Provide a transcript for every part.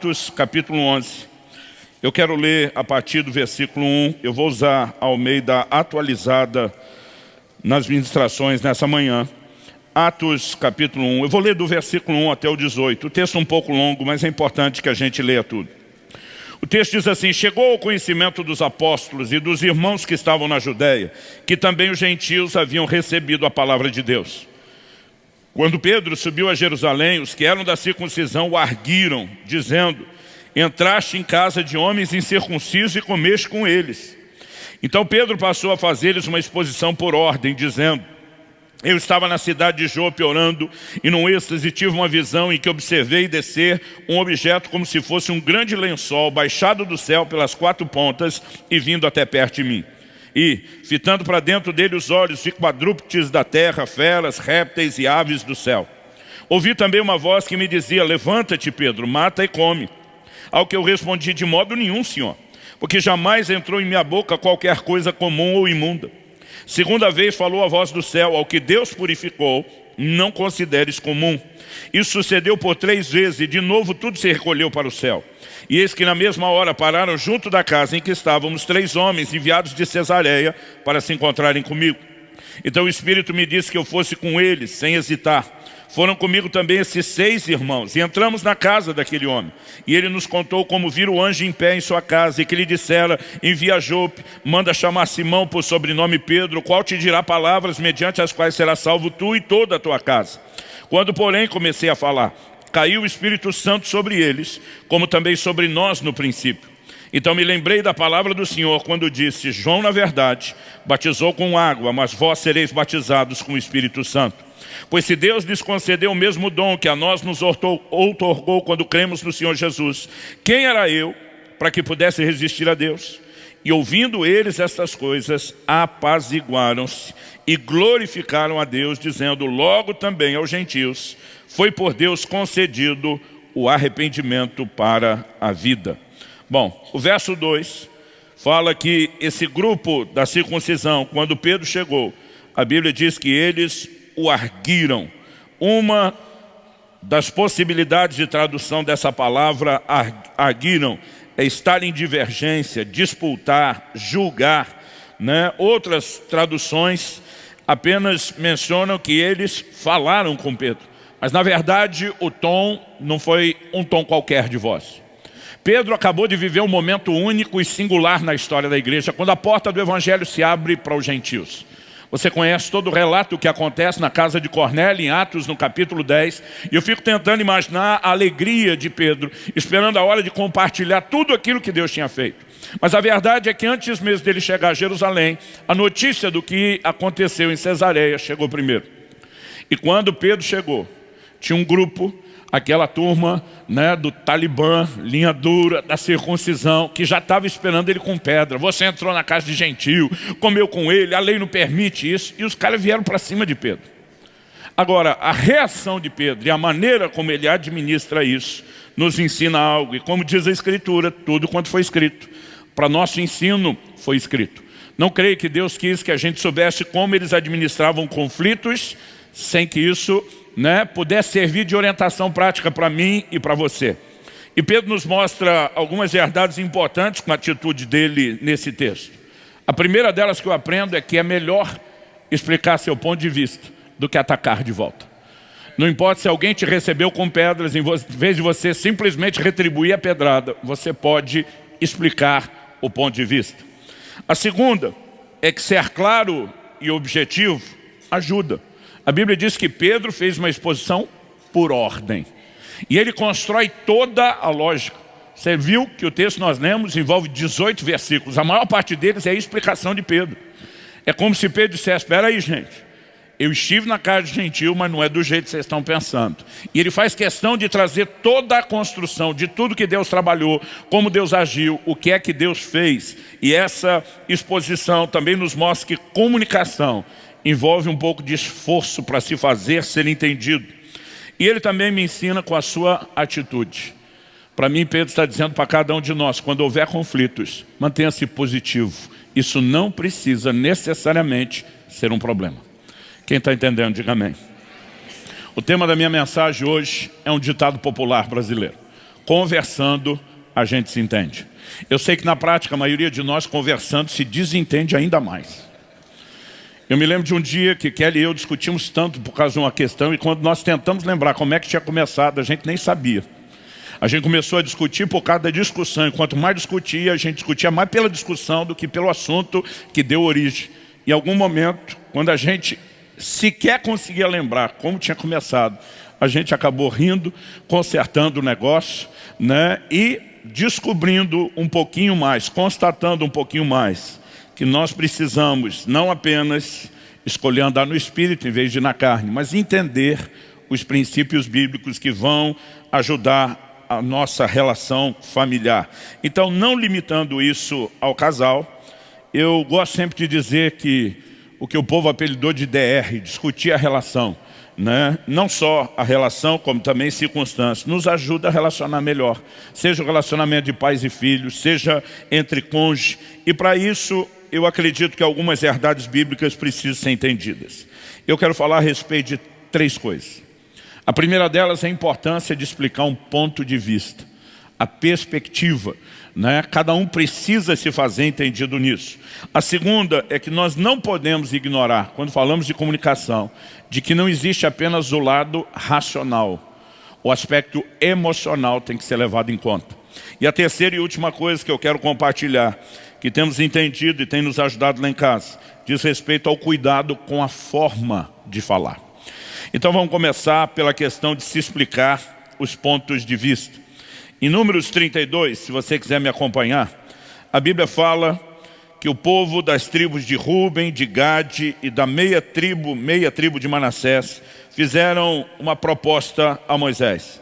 Atos capítulo 11, eu quero ler a partir do versículo 1, eu vou usar a Almeida atualizada nas ministrações nessa manhã. Atos capítulo 1, eu vou ler do versículo 1 até o 18, o texto é um pouco longo, mas é importante que a gente leia tudo. O texto diz assim: chegou ao conhecimento dos apóstolos e dos irmãos que estavam na Judéia, que também os gentios haviam recebido a palavra de Deus. Quando Pedro subiu a Jerusalém, os que eram da circuncisão o arguiram, dizendo: entraste em casa de homens incircuncisos e comeste com eles. Então Pedro passou a fazer-lhes uma exposição por ordem, dizendo: eu estava na cidade de Jope orando, e num êxtase tive uma visão em que observei descer um objeto como se fosse um grande lençol, baixado do céu pelas quatro pontas e vindo até perto de mim. E, fitando para dentro dele os olhos de quadrúpedes da terra, feras, répteis e aves do céu. Ouvi também uma voz que me dizia: levanta-te, Pedro, mata e come. Ao que eu respondi: de modo nenhum, Senhor, porque jamais entrou em minha boca qualquer coisa comum ou imunda. Segunda vez falou a voz do céu: ao que Deus purificou, não consideres comum. Isso sucedeu por 3 vezes, e de novo tudo se recolheu para o céu. E eis que na mesma hora pararam junto da casa em que estávamos 3 homens enviados de Cesareia para se encontrarem comigo. Então o Espírito me disse que eu fosse com eles, sem hesitar. Foram comigo também esses 6 irmãos, e entramos na casa daquele homem. E ele nos contou como vira o anjo em pé em sua casa, e que lhe dissera: envia a Jope, manda chamar Simão por sobrenome Pedro, o qual te dirá palavras mediante as quais será salvo tu e toda a tua casa. Quando, porém, comecei a falar, caiu o Espírito Santo sobre eles, como também sobre nós no princípio. Então me lembrei da palavra do Senhor, quando disse: João, na verdade, batizou com água, mas vós sereis batizados com o Espírito Santo. Pois se Deus lhes concedeu o mesmo dom que a nós nos outorgou quando cremos no Senhor Jesus, quem era eu para que pudesse resistir a Deus? E ouvindo eles estas coisas, apaziguaram-se e glorificaram a Deus, dizendo: logo também aos gentios foi por Deus concedido o arrependimento para a vida. Bom, o verso 2 fala que esse grupo da circuncisão, quando Pedro chegou, a Bíblia diz que eles o arguiram. Uma das possibilidades de tradução dessa palavra arguiram é estar em divergência, disputar, julgar, né? Outras traduções apenas mencionam que eles falaram com Pedro, mas na verdade o tom não foi um tom qualquer de voz. Pedro acabou de viver um momento único e singular na história da igreja, quando a porta do evangelho se abre para os gentios. Você conhece todo o relato que acontece na casa de Cornélio, em Atos, no capítulo 10. E eu fico tentando imaginar a alegria de Pedro, esperando a hora de compartilhar tudo aquilo que Deus tinha feito. Mas a verdade é que antes mesmo dele chegar a Jerusalém, a notícia do que aconteceu em Cesareia chegou primeiro. E quando Pedro chegou, tinha um grupo, aquela turma, né, do Talibã, linha dura, da circuncisão, que já estava esperando ele com pedra. Você entrou na casa de gentio, comeu com ele, a lei não permite isso. E os caras vieram para cima de Pedro. Agora, a reação de Pedro e a maneira como ele administra isso nos ensina algo. E como diz a Escritura, tudo quanto foi escrito para nosso ensino foi escrito. Não creio que Deus quis que a gente soubesse como eles administravam conflitos sem que isso, né, pudesse servir de orientação prática para mim e para você. E Pedro nos mostra algumas verdades importantes com a atitude dele nesse texto. A primeira delas que eu aprendo é que é melhor explicar seu ponto de vista do que atacar de volta. Não importa se alguém te recebeu com pedras, em vez de você simplesmente retribuir a pedrada, você pode explicar o ponto de vista. A segunda é que ser claro e objetivo ajuda. A Bíblia diz que Pedro fez uma exposição por ordem. E ele constrói toda a lógica. Você viu que o texto que nós lemos envolve 18 versículos. A maior parte deles é a explicação de Pedro. É como se Pedro dissesse: espera aí, gente, eu estive na casa de gentio, mas não é do jeito que vocês estão pensando. E ele faz questão de trazer toda a construção de tudo que Deus trabalhou, como Deus agiu, o que é que Deus fez. E essa exposição também nos mostra que comunicação envolve um pouco de esforço para se fazer ser entendido. E ele também me ensina com a sua atitude. Para mim, Pedro está dizendo para cada um de nós: quando houver conflitos, mantenha-se positivo. Isso não precisa necessariamente ser um problema. Quem está entendendo, diga amém. O tema da minha mensagem hoje é um ditado popular brasileiro: conversando a gente se entende. Eu sei que na prática a maioria de nós conversando se desentende ainda mais. Eu me lembro de um dia que Kelly e eu discutimos tanto por causa de uma questão, e quando nós tentamos lembrar como é que tinha começado, a gente nem sabia. A gente começou a discutir por causa da discussão, e quanto mais discutia, a gente discutia mais pela discussão do que pelo assunto que deu origem. Em algum momento, quando a gente sequer conseguia lembrar como tinha começado, a gente acabou rindo, consertando o negócio, né? E descobrindo um pouquinho mais, constatando um pouquinho mais, que nós precisamos não apenas escolher andar no Espírito em vez de na carne, mas entender os princípios bíblicos que vão ajudar a nossa relação familiar. Então, não limitando isso ao casal, eu gosto sempre de dizer que o que o povo apelidou de DR, discutir a relação, né? Não só a relação, como também circunstâncias, nos ajuda a relacionar melhor. Seja o relacionamento de pais e filhos, seja entre cônjuges. E para isso, eu acredito que algumas verdades bíblicas precisam ser entendidas. Eu quero falar a respeito de 3 coisas. A primeira delas é a importância de explicar um ponto de vista, a perspectiva, né? Cada um precisa se fazer entendido nisso. A segunda é que nós não podemos ignorar, quando falamos de comunicação, de que não existe apenas o lado racional. O aspecto emocional tem que ser levado em conta. E a terceira e última coisa que eu quero compartilhar, que temos entendido e tem nos ajudado lá em casa, diz respeito ao cuidado com a forma de falar. Então vamos começar pela questão de se explicar os pontos de vista. Em Números 32, se você quiser me acompanhar, a Bíblia fala que o povo das tribos de Ruben, de Gade e da meia tribo de Manassés fizeram uma proposta a Moisés.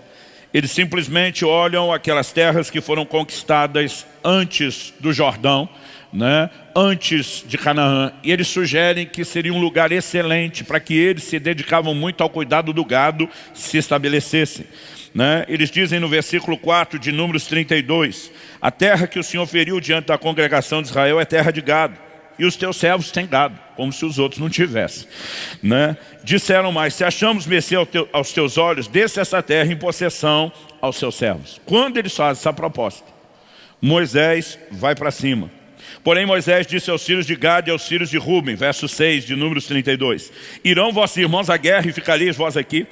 Eles simplesmente olham aquelas terras que foram conquistadas antes do Jordão, né, antes de Canaã, e eles sugerem que seria um lugar excelente para que eles se dedicavam muito ao cuidado do gado se estabelecessem. Né? Eles dizem no versículo 4 de Números 32, a terra que o Senhor feriu diante da congregação de Israel é terra de gado, e os teus servos têm gado, como se os outros não tivessem. Né? Disseram mais, se achamos mercê aos teus olhos, desce essa terra em possessão aos seus servos. Quando eles fazem essa proposta, Moisés vai para cima. Porém Moisés disse aos filhos de Gade e aos filhos de Ruben, verso 6 de Números 32, irão vossos irmãos à guerra e ficareis vós aqui?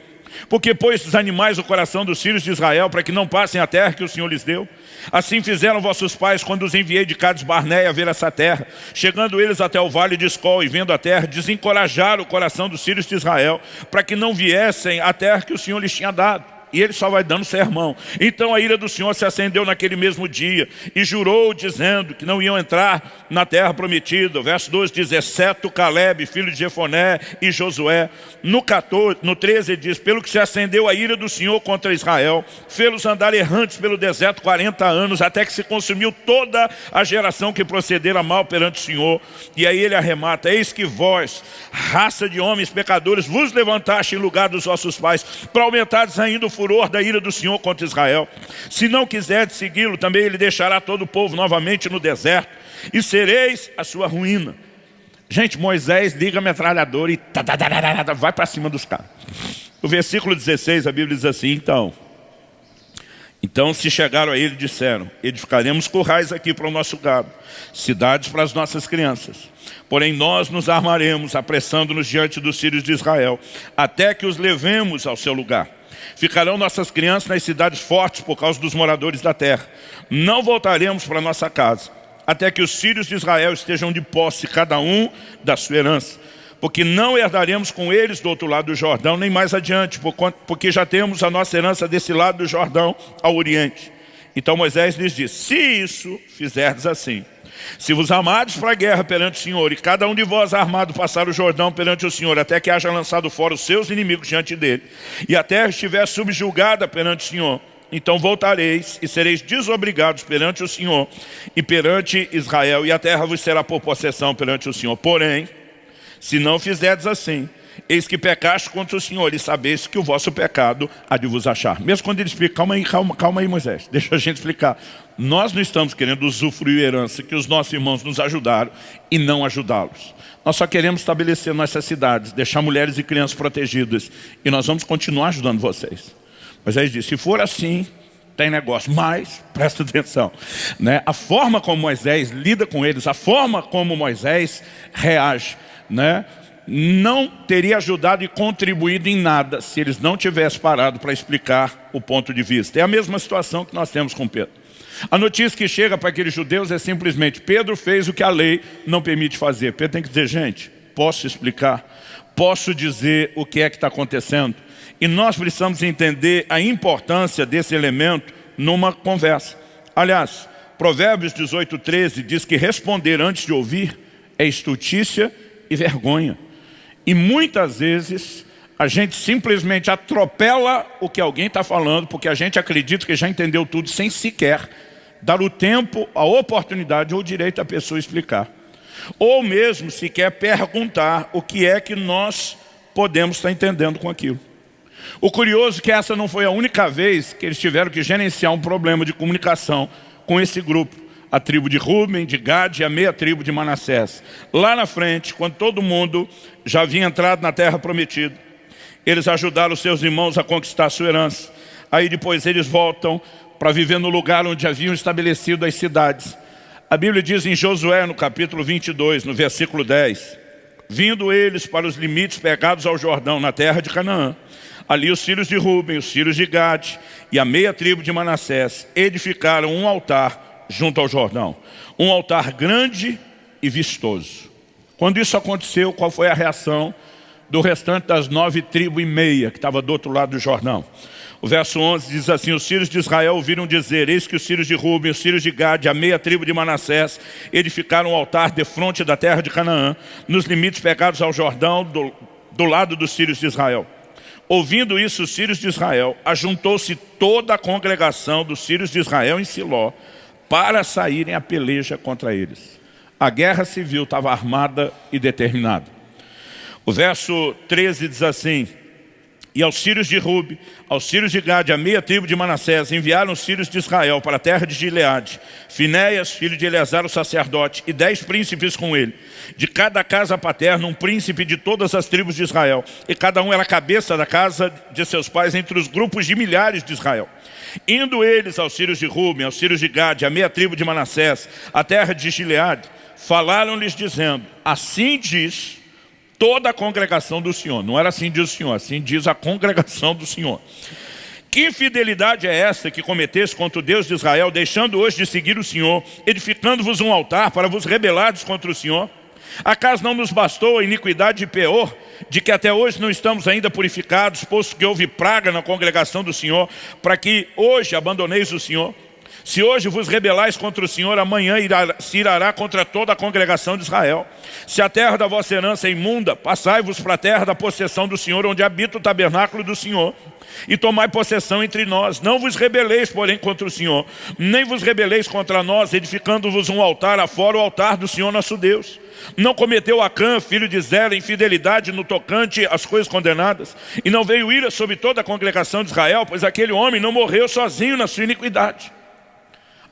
Porque pôs os animais o coração dos filhos de Israel para que não passem a terra que o Senhor lhes deu. Assim fizeram vossos pais quando os enviei de Cades Barneia a ver essa terra. Chegando eles até o vale de Escol e vendo a terra, desencorajaram o coração dos filhos de Israel para que não viessem à terra que o Senhor lhes tinha dado. E ele só vai dando sermão. Então a ira do Senhor se acendeu naquele mesmo dia e jurou dizendo que não iam entrar na terra prometida. O verso 12 diz, exceto Caleb, filho de Jefoné, e Josué. No 13 ele diz, pelo que se acendeu a ira do Senhor contra Israel, fê-los andar errantes pelo deserto 40 anos, até que se consumiu toda a geração que procedera mal perante o Senhor. E aí ele arremata, eis que vós, raça de homens pecadores, vos levantaste em lugar dos vossos pais, para aumentardes ainda o furor da ira do Senhor contra Israel. Se não quiserdes segui-lo, também ele deixará todo o povo novamente no deserto, e sereis a sua ruína. Gente, Moisés liga a metralhadora e vai para cima dos caras. No versículo 16 a Bíblia diz assim, então se chegaram a ele disseram, edificaremos currais aqui para o nosso gado, cidades para as nossas crianças. Porém nós nos armaremos, apressando-nos diante dos filhos de Israel, até que os levemos ao seu lugar. Ficarão nossas crianças nas cidades fortes por causa dos moradores da terra. Não voltaremos para nossa casa, até que os filhos de Israel estejam de posse, cada um da sua herança. Porque não herdaremos com eles do outro lado do Jordão, nem mais adiante, porque já temos a nossa herança desse lado do Jordão ao oriente. Então Moisés lhes disse, se isso fizerdes assim, se vos armardes para a guerra perante o Senhor, e cada um de vós armado passar o Jordão perante o Senhor, até que haja lançado fora os seus inimigos diante dele, e a terra estiver subjugada perante o Senhor, então voltareis e sereis desobrigados perante o Senhor e perante Israel, e a terra vos será por possessão perante o Senhor. Porém, se não fizerdes assim, eis que pecaste contra o Senhor, e sabeis que o vosso pecado há de vos achar. Mesmo quando ele explica, calma aí Moisés, deixa a gente explicar. Nós não estamos querendo usufruir herança que os nossos irmãos nos ajudaram e não ajudá-los. Nós só queremos estabelecer nossas cidades, deixar mulheres e crianças protegidas, e nós vamos continuar ajudando vocês. Moisés disse, se for assim, tem negócio, mas, presta atenção, né? A forma como Moisés lida com eles, a forma como Moisés reage, né? Não teria ajudado e contribuído em nada se eles não tivessem parado para explicar o ponto de vista. É a mesma situação que nós temos com Pedro. A notícia que chega para aqueles judeus é simplesmente: Pedro fez o que a lei não permite fazer. Pedro tem que dizer: gente, posso explicar? Posso dizer o que é que está acontecendo? E nós precisamos entender a importância desse elemento numa conversa. Aliás, Provérbios 18:13 diz que responder antes de ouvir é estultícia e vergonha. E muitas vezes a gente simplesmente atropela o que alguém está falando, porque a gente acredita que já entendeu tudo, sem sequer dar o tempo, a oportunidade ou o direito à pessoa explicar. Ou mesmo sequer perguntar o que é que nós podemos estar entendendo com aquilo. O curioso é que essa não foi a única vez que eles tiveram que gerenciar um problema de comunicação com esse grupo. A tribo de Rúben, de Gad e a meia tribo de Manassés. Lá na frente, quando todo mundo já havia entrado na terra prometida, eles ajudaram os seus irmãos a conquistar a sua herança. Aí depois eles voltam para viver no lugar onde haviam estabelecido as cidades. A Bíblia diz em Josué, no capítulo 22, no versículo 10, vindo eles para os limites pegados ao Jordão, na terra de Canaã, ali os filhos de Rúben, os filhos de Gad e a meia tribo de Manassés edificaram um altar junto ao Jordão. Um altar grande e vistoso. Quando isso aconteceu, qual foi a reação do restante das 9 tribos e meia que estava do outro lado do Jordão? O verso 11 diz assim: os filhos de Israel ouviram dizer: eis que os filhos de Rúben, os filhos de Gad, a meia tribo de Manassés, edificaram um altar defronte da terra de Canaã, nos limites pegados ao Jordão, do lado dos filhos de Israel. Ouvindo isso, os filhos de Israel, ajuntou-se toda a congregação dos filhos de Israel em Siló, para saírem à peleja contra eles. A guerra civil estava armada e determinada. O verso 13 diz assim: e aos filhos de Rube, aos filhos de Gad, a meia tribo de Manassés, enviaram os filhos de Israel para a terra de Gileade, Finéias, filho de Eleazar o sacerdote, e 10 príncipes com ele. De cada casa paterna, um príncipe de todas as tribos de Israel, e cada um era cabeça da casa de seus pais entre os grupos de milhares de Israel. Indo eles aos filhos de Rúben, aos filhos de Gad, a meia tribo de Manassés, a terra de Gileade, falaram-lhes dizendo: assim diz toda a congregação do Senhor. Não era assim diz o Senhor, assim diz a congregação do Senhor. Que infidelidade é essa que cometeste contra o Deus de Israel, deixando hoje de seguir o Senhor, edificando-vos um altar para vos rebelardes contra o Senhor? Acaso não nos bastou a iniquidade de Peor, de que até hoje não estamos ainda purificados, posto que houve praga na congregação do Senhor, para que hoje abandoneis o Senhor? Se hoje vos rebelais contra o Senhor, amanhã se irá contra toda a congregação de Israel. Se a terra da vossa herança é imunda, passai-vos para a terra da possessão do Senhor, onde habita o tabernáculo do Senhor, e tomai possessão entre nós. Não vos rebeleis, porém, contra o Senhor, nem vos rebeleis contra nós, edificando-vos um altar afora o altar do Senhor nosso Deus. Não cometeu Acã, filho de Zera, infidelidade no tocante às coisas condenadas, e não veio ira sobre toda a congregação de Israel, pois aquele homem não morreu sozinho na sua iniquidade.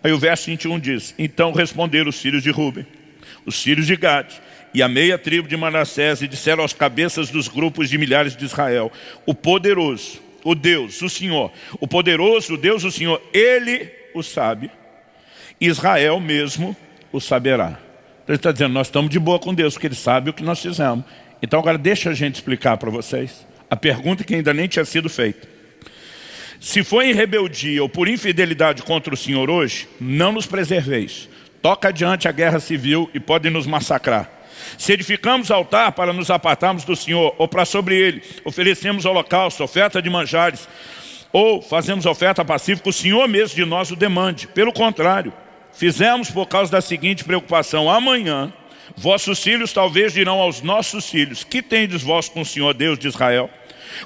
Aí o verso 21 diz: então responderam os filhos de Rúben, os filhos de Gad e a meia tribo de Manassés, e disseram aos cabeças dos grupos de milhares de Israel: o poderoso, o Deus, o Senhor, o poderoso, o Deus, o Senhor, Ele o sabe, Israel mesmo o saberá. Então ele está dizendo: nós estamos de boa com Deus, porque Ele sabe o que nós fizemos. Então agora deixa a gente explicar para vocês a pergunta que ainda nem tinha sido feita. Se foi em rebeldia ou por infidelidade contra o Senhor hoje, não nos preserveis. Toca adiante a guerra civil e podem nos massacrar. Se edificamos altar para nos apartarmos do Senhor, ou para sobre ele oferecemos holocausto, oferta de manjares, ou fazemos oferta pacífica, o Senhor mesmo de nós o demande. Pelo contrário, fizemos por causa da seguinte preocupação: amanhã vossos filhos talvez dirão aos nossos filhos: que tendes vós com o Senhor Deus de Israel?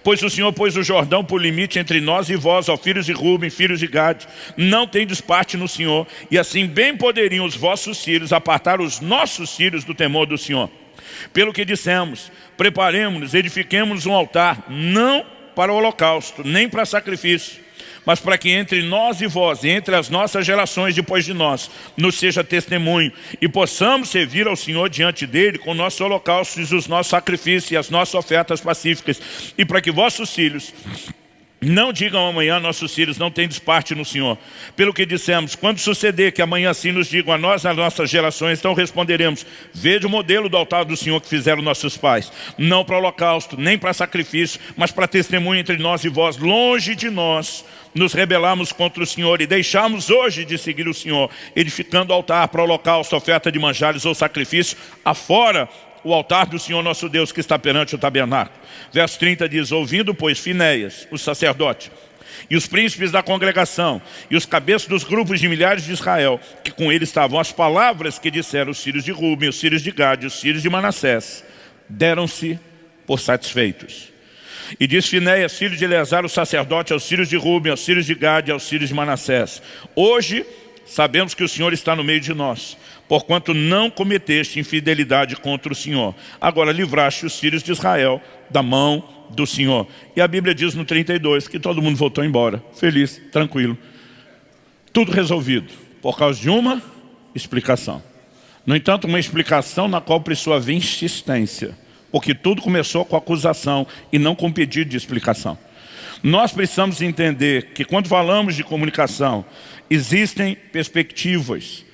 Pois o Senhor pôs o Jordão por limite entre nós e vós, ó filhos de Rúben, filhos de Gad, não tendes parte no Senhor, e assim bem poderiam os vossos filhos apartar os nossos filhos do temor do Senhor. Pelo que dissemos: preparemo-nos, edifiquemos um altar, não para o holocausto, nem para sacrifício, mas para que entre nós e vós, e entre as nossas gerações depois de nós, nos seja testemunho, e possamos servir ao Senhor diante dele com nossos holocaustos, os nossos sacrifícios e as nossas ofertas pacíficas, e para que vossos filhos Não digam amanhã, nossos filhos não têm parte no Senhor. Pelo que dissemos, quando suceder que amanhã assim nos digam a nós, as nossas gerações, então responderemos: veja o modelo do altar do Senhor que fizeram nossos pais. Não para holocausto, nem para sacrifício, mas para testemunho entre nós e vós. Longe de nós nos rebelamos contra o Senhor e deixamos hoje de seguir o Senhor, edificando altar para holocausto, oferta de manjares ou sacrifício, afora o altar do Senhor nosso Deus que está perante o tabernáculo. Verso 30 diz: ouvindo, pois, Finéias, o sacerdote, e os príncipes da congregação, e os cabeças dos grupos de milhares de Israel, que com ele estavam, as palavras que disseram os filhos de Ruben, os filhos de Gade, os filhos de Manassés, deram-se por satisfeitos. E diz Finéias, filho de Eleazar, o sacerdote, aos filhos de Ruben, aos filhos de Gade, aos filhos de Manassés: hoje sabemos que o Senhor está no meio de nós, porquanto não cometeste infidelidade contra o Senhor. Agora livraste os filhos de Israel da mão do Senhor. E a Bíblia diz no 32 que todo mundo voltou embora, feliz, tranquilo. Tudo resolvido, por causa de uma explicação. No entanto, uma explicação na qual precisou haver insistência, porque tudo começou com acusação e não com pedido de explicação. Nós precisamos entender que quando falamos de comunicação, existem perspectivas.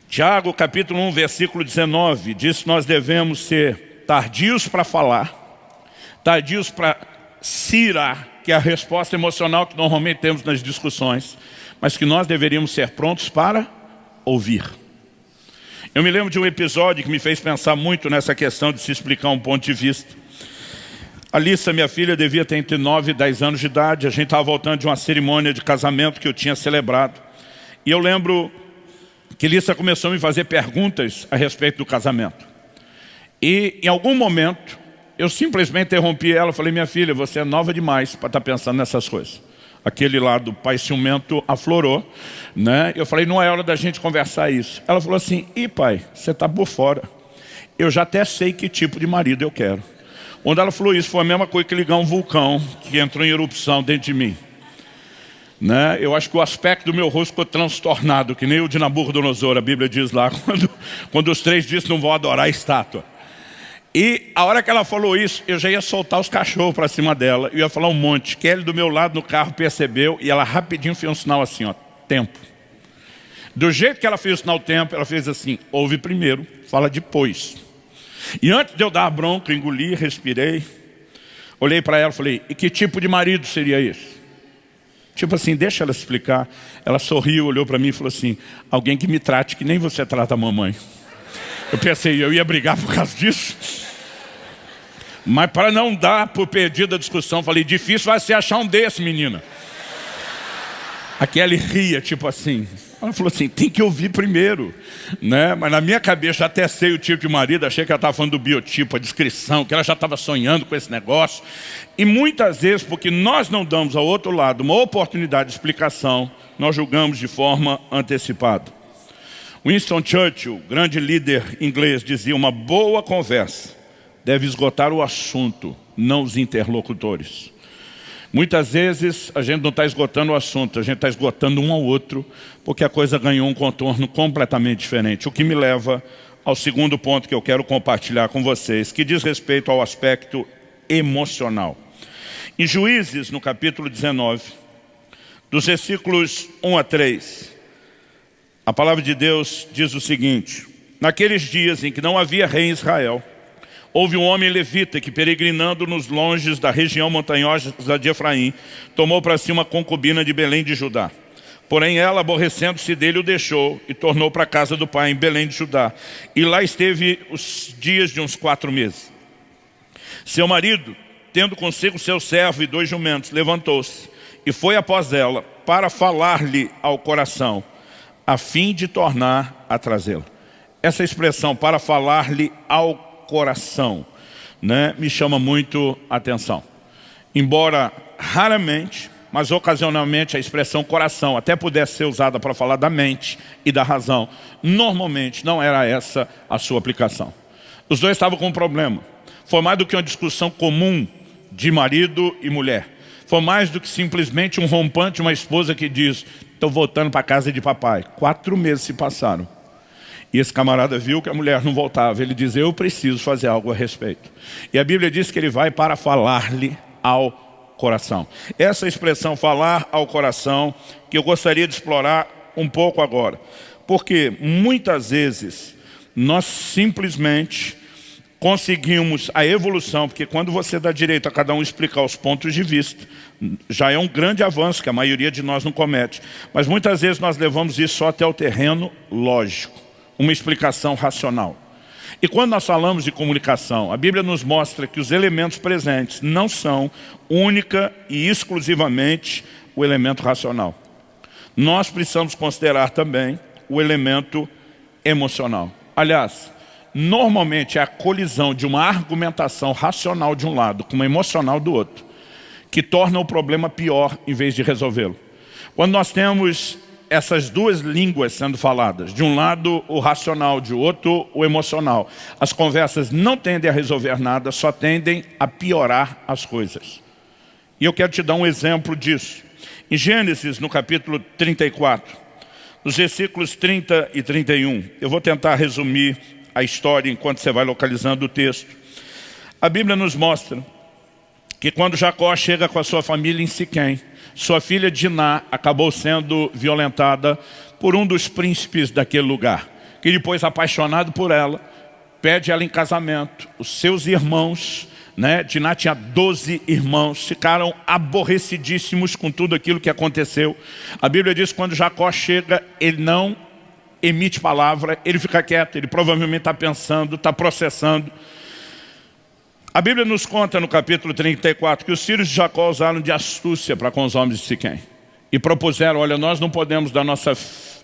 Tiago, capítulo 1, versículo 19, diz que nós devemos ser tardios para falar, tardios para se irar, que é a resposta emocional que normalmente temos nas discussões, mas que nós deveríamos ser prontos para ouvir. Eu me lembro de um episódio que me fez pensar muito nessa questão de se explicar um ponto de vista. A Alissa, minha filha, devia ter entre 9 e 10 anos de idade. A gente estava voltando de uma cerimônia de casamento que eu tinha celebrado. E eu lembro que Alissa começou a me fazer perguntas a respeito do casamento. E em algum momento, eu simplesmente interrompi ela e falei: minha filha, você é nova demais para estar pensando nessas coisas. Aquele lado pai ciumento aflorou, né? Eu falei: não é hora da gente conversar isso. Ela falou assim: ih, pai, você está por fora. Eu já até sei que tipo de marido eu quero. Quando ela falou isso, foi a mesma coisa que ligar um vulcão que entrou em erupção dentro de mim. Né? Eu acho que o aspecto do meu rosto ficou transtornado, que nem o de Nabucodonosor, a Bíblia diz lá, quando os 3 dizem não vão adorar a estátua. E a hora que ela falou isso, eu já ia soltar os cachorros para cima dela, eu ia falar um monte. Kelly do meu lado no carro percebeu e ela rapidinho fez um sinal assim, ó, tempo. Do jeito que ela fez o sinal tempo, ela fez assim: ouve primeiro, fala depois. E antes de eu dar a bronca, engoli, respirei, olhei para ela e falei: e que tipo de marido seria esse? Tipo assim, deixa ela explicar. Ela sorriu, olhou para mim e falou assim: alguém que me trate que nem você trata a mamãe. Eu pensei, eu ia brigar por causa disso. Mas para não dar por perdida a discussão, falei: difícil vai ser achar um desse, menina. Aquela ria, tipo assim. Ela falou assim: tem que ouvir primeiro, né? Mas na minha cabeça até sei o tipo de marido, achei que ela estava falando do biotipo, a descrição, que ela já estava sonhando com esse negócio. E muitas vezes, porque nós não damos ao outro lado uma oportunidade de explicação, nós julgamos de forma antecipada. Winston Churchill, grande líder inglês, dizia: uma boa conversa deve esgotar o assunto, não os interlocutores. Muitas vezes a gente não está esgotando o assunto, a gente está esgotando um ao outro, porque a coisa ganhou um contorno completamente diferente. O que me leva ao segundo ponto que eu quero compartilhar com vocês, que diz respeito ao aspecto emocional. Em Juízes, no capítulo 19, dos versículos 1 a 3, a palavra de Deus diz o seguinte: naqueles dias em que não havia rei em Israel, houve um homem levita que, peregrinando nos longes da região montanhosa de Efraim, tomou para si uma concubina de Belém de Judá. Porém ela, aborrecendo-se dele, o deixou e tornou para a casa do pai em Belém de Judá. E lá esteve os dias de uns 4 meses. Seu marido, tendo consigo seu servo e 2 jumentos, levantou-se e foi após ela para falar-lhe ao coração, a fim de tornar a trazê-la. Essa expressão, para falar-lhe ao coração, né, me chama muito a atenção. Embora raramente, mas ocasionalmente, a expressão coração até pudesse ser usada para falar da mente e da razão, normalmente não era essa a sua aplicação. Os dois estavam com um problema. Foi mais do que uma discussão comum de marido e mulher. Foi mais do que simplesmente um rompante, uma esposa que diz: estou voltando para a casa de papai. 4 meses se passaram. E esse camarada viu que a mulher não voltava. Ele diz: eu preciso fazer algo a respeito. E a Bíblia diz que ele vai para falar-lhe ao coração. Essa expressão falar ao coração que eu gostaria de explorar um pouco agora. Porque muitas vezes nós simplesmente conseguimos a evolução, porque quando você dá direito a cada um explicar os pontos de vista, já é um grande avanço que a maioria de nós não comete. Mas muitas vezes nós levamos isso só até o terreno lógico, uma explicação racional. E quando nós falamos de comunicação, a Bíblia nos mostra que os elementos presentes não são única e exclusivamente o elemento racional. Nós precisamos considerar também o elemento emocional. Aliás, normalmente é a colisão de uma argumentação racional de um lado com uma emocional do outro que torna o problema pior em vez de resolvê-lo. Quando nós temos essas duas línguas sendo faladas, de um lado o racional, de outro o emocional, as conversas não tendem a resolver nada, só tendem a piorar as coisas. E eu quero te dar um exemplo disso. Em Gênesis, no capítulo 34, nos versículos 30 e 31, eu vou tentar resumir a história enquanto você vai localizando o texto. A Bíblia nos mostra que quando Jacó chega com a sua família em Siquém, sua filha Diná acabou sendo violentada por um dos príncipes daquele lugar, que depois, apaixonado por ela, pede ela em casamento. Os seus irmãos, Diná tinha 12 irmãos, ficaram aborrecidíssimos com tudo aquilo que aconteceu. A Bíblia diz que quando Jacó chega, ele não emite palavra, ele fica quieto, ele provavelmente está pensando, está processando. A Bíblia nos conta no capítulo 34 que os filhos de Jacó usaram de astúcia para com os homens de Siquém e propuseram: olha, nós não podemos dar nossa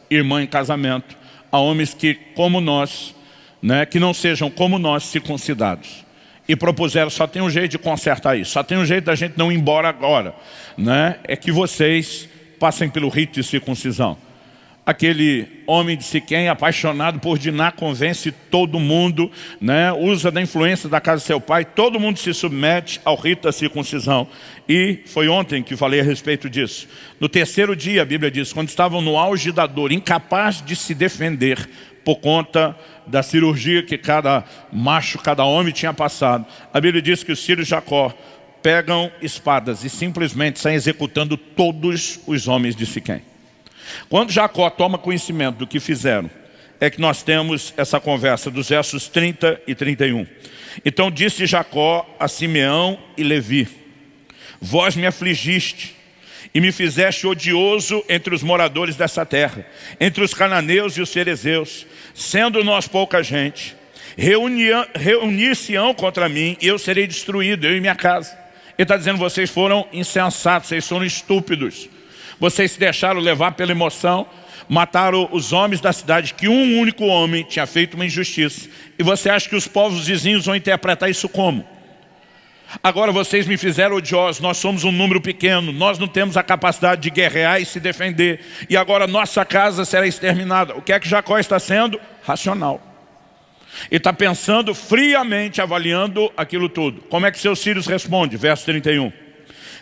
irmã em casamento a homens que, como nós, que não sejam como nós, circuncidados. E propuseram: só tem um jeito de consertar isso, só tem um jeito da gente não ir embora agora, é que vocês passem pelo rito de circuncisão. Aquele homem de Siquém, apaixonado por Diná, convence todo mundo, usa da influência da casa de seu pai, todo mundo se submete ao rito da circuncisão. E foi ontem que falei a respeito disso. No terceiro dia, a Bíblia diz, quando estavam no auge da dor, incapaz de se defender por conta da cirurgia que cada macho, cada homem tinha passado, a Bíblia diz que os filhos de Jacó pegam espadas e simplesmente saem executando todos os homens de Siquém. Quando Jacó toma conhecimento do que fizeram, é que nós temos essa conversa dos versos 30 e 31. Então disse Jacó a Simeão e Levi: vós me afligiste e me fizeste odioso entre os moradores dessa terra, entre os cananeus e os ferezeus, sendo nós pouca gente. Reunir-se-ão contra mim e eu serei destruído, eu e minha casa. Ele está dizendo: vocês foram insensatos, vocês foram estúpidos. Vocês se deixaram levar pela emoção, mataram os homens da cidade, que um único homem tinha feito uma injustiça. E você acha que os povos vizinhos vão interpretar isso como? Agora vocês me fizeram odiosos, nós somos um número pequeno, nós não temos a capacidade de guerrear e se defender. E agora nossa casa será exterminada. O que é que Jacó está sendo? Racional. Ele está pensando friamente, avaliando aquilo tudo. Como é que seus filhos respondem? Verso 31.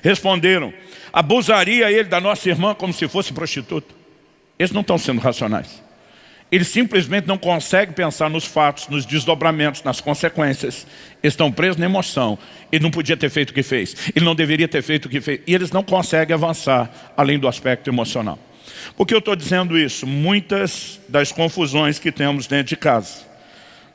Responderam: abusaria ele da nossa irmã como se fosse prostituta. Eles não estão sendo racionais. Eles simplesmente não conseguem pensar nos fatos, nos desdobramentos, nas consequências. Eles estão presos na emoção. Ele não podia ter feito o que fez. Ele não deveria ter feito o que fez. E eles não conseguem avançar além do aspecto emocional. Por que eu estou dizendo isso? Muitas das confusões que temos dentro de casa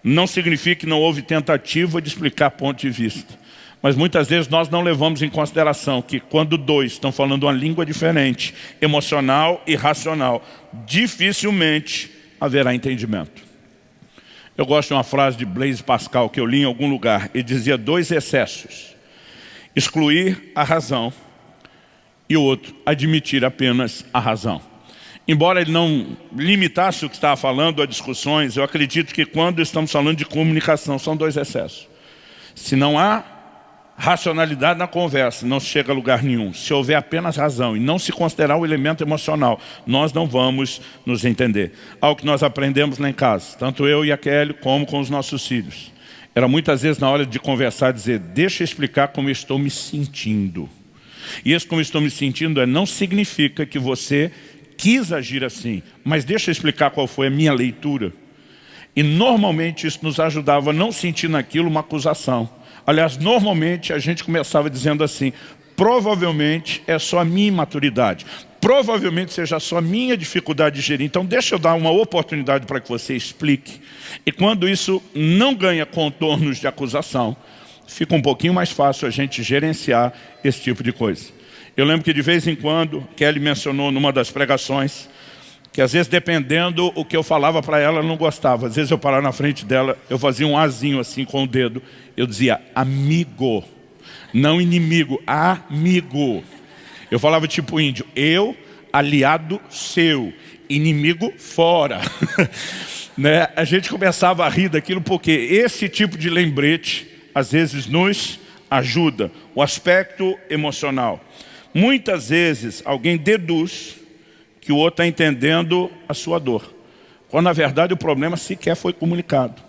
não significa que não houve tentativa de explicar ponto de vista. Mas muitas vezes nós não levamos em consideração que quando dois estão falando uma língua diferente, emocional e racional, dificilmente haverá entendimento. Eu gosto de uma frase de Blaise Pascal que eu li em algum lugar. Ele dizia: dois excessos: excluir a razão e o outro, admitir apenas a razão. Embora ele não limitasse o que estava falando a discussões, eu acredito que quando estamos falando de comunicação, são dois excessos. Se não há racionalidade na conversa, não se chega a lugar nenhum. Se houver apenas razão e não se considerar o elemento emocional, nós não vamos nos entender. Algo que nós aprendemos lá em casa, tanto eu e a Kelly, como com os nossos filhos. Era muitas vezes na hora de conversar dizer: deixa eu explicar como eu estou me sentindo. E esse como eu estou me sentindo não significa que você quis agir assim, mas deixa eu explicar qual foi a minha leitura. E normalmente isso nos ajudava a não sentir naquilo uma acusação. Aliás, normalmente a gente começava dizendo assim: provavelmente é só a minha imaturidade. Provavelmente seja só a minha dificuldade de gerir. Então deixa eu dar uma oportunidade para que você explique. E quando isso não ganha contornos de acusação, fica um pouquinho mais fácil a gente gerenciar esse tipo de coisa. Eu lembro que de vez em quando, Kelly mencionou numa das pregações, que às vezes dependendo o que eu falava para ela, ela não gostava. Às vezes eu parava na frente dela, eu fazia um azinho assim com o dedo, eu dizia amigo, não inimigo, amigo. Eu falava tipo índio, eu, aliado seu, inimigo fora. Né? A gente começava a rir daquilo porque esse tipo de lembrete às vezes nos ajuda. O aspecto emocional. Muitas vezes alguém deduz que o outro está entendendo a sua dor, quando na verdade o problema sequer foi comunicado.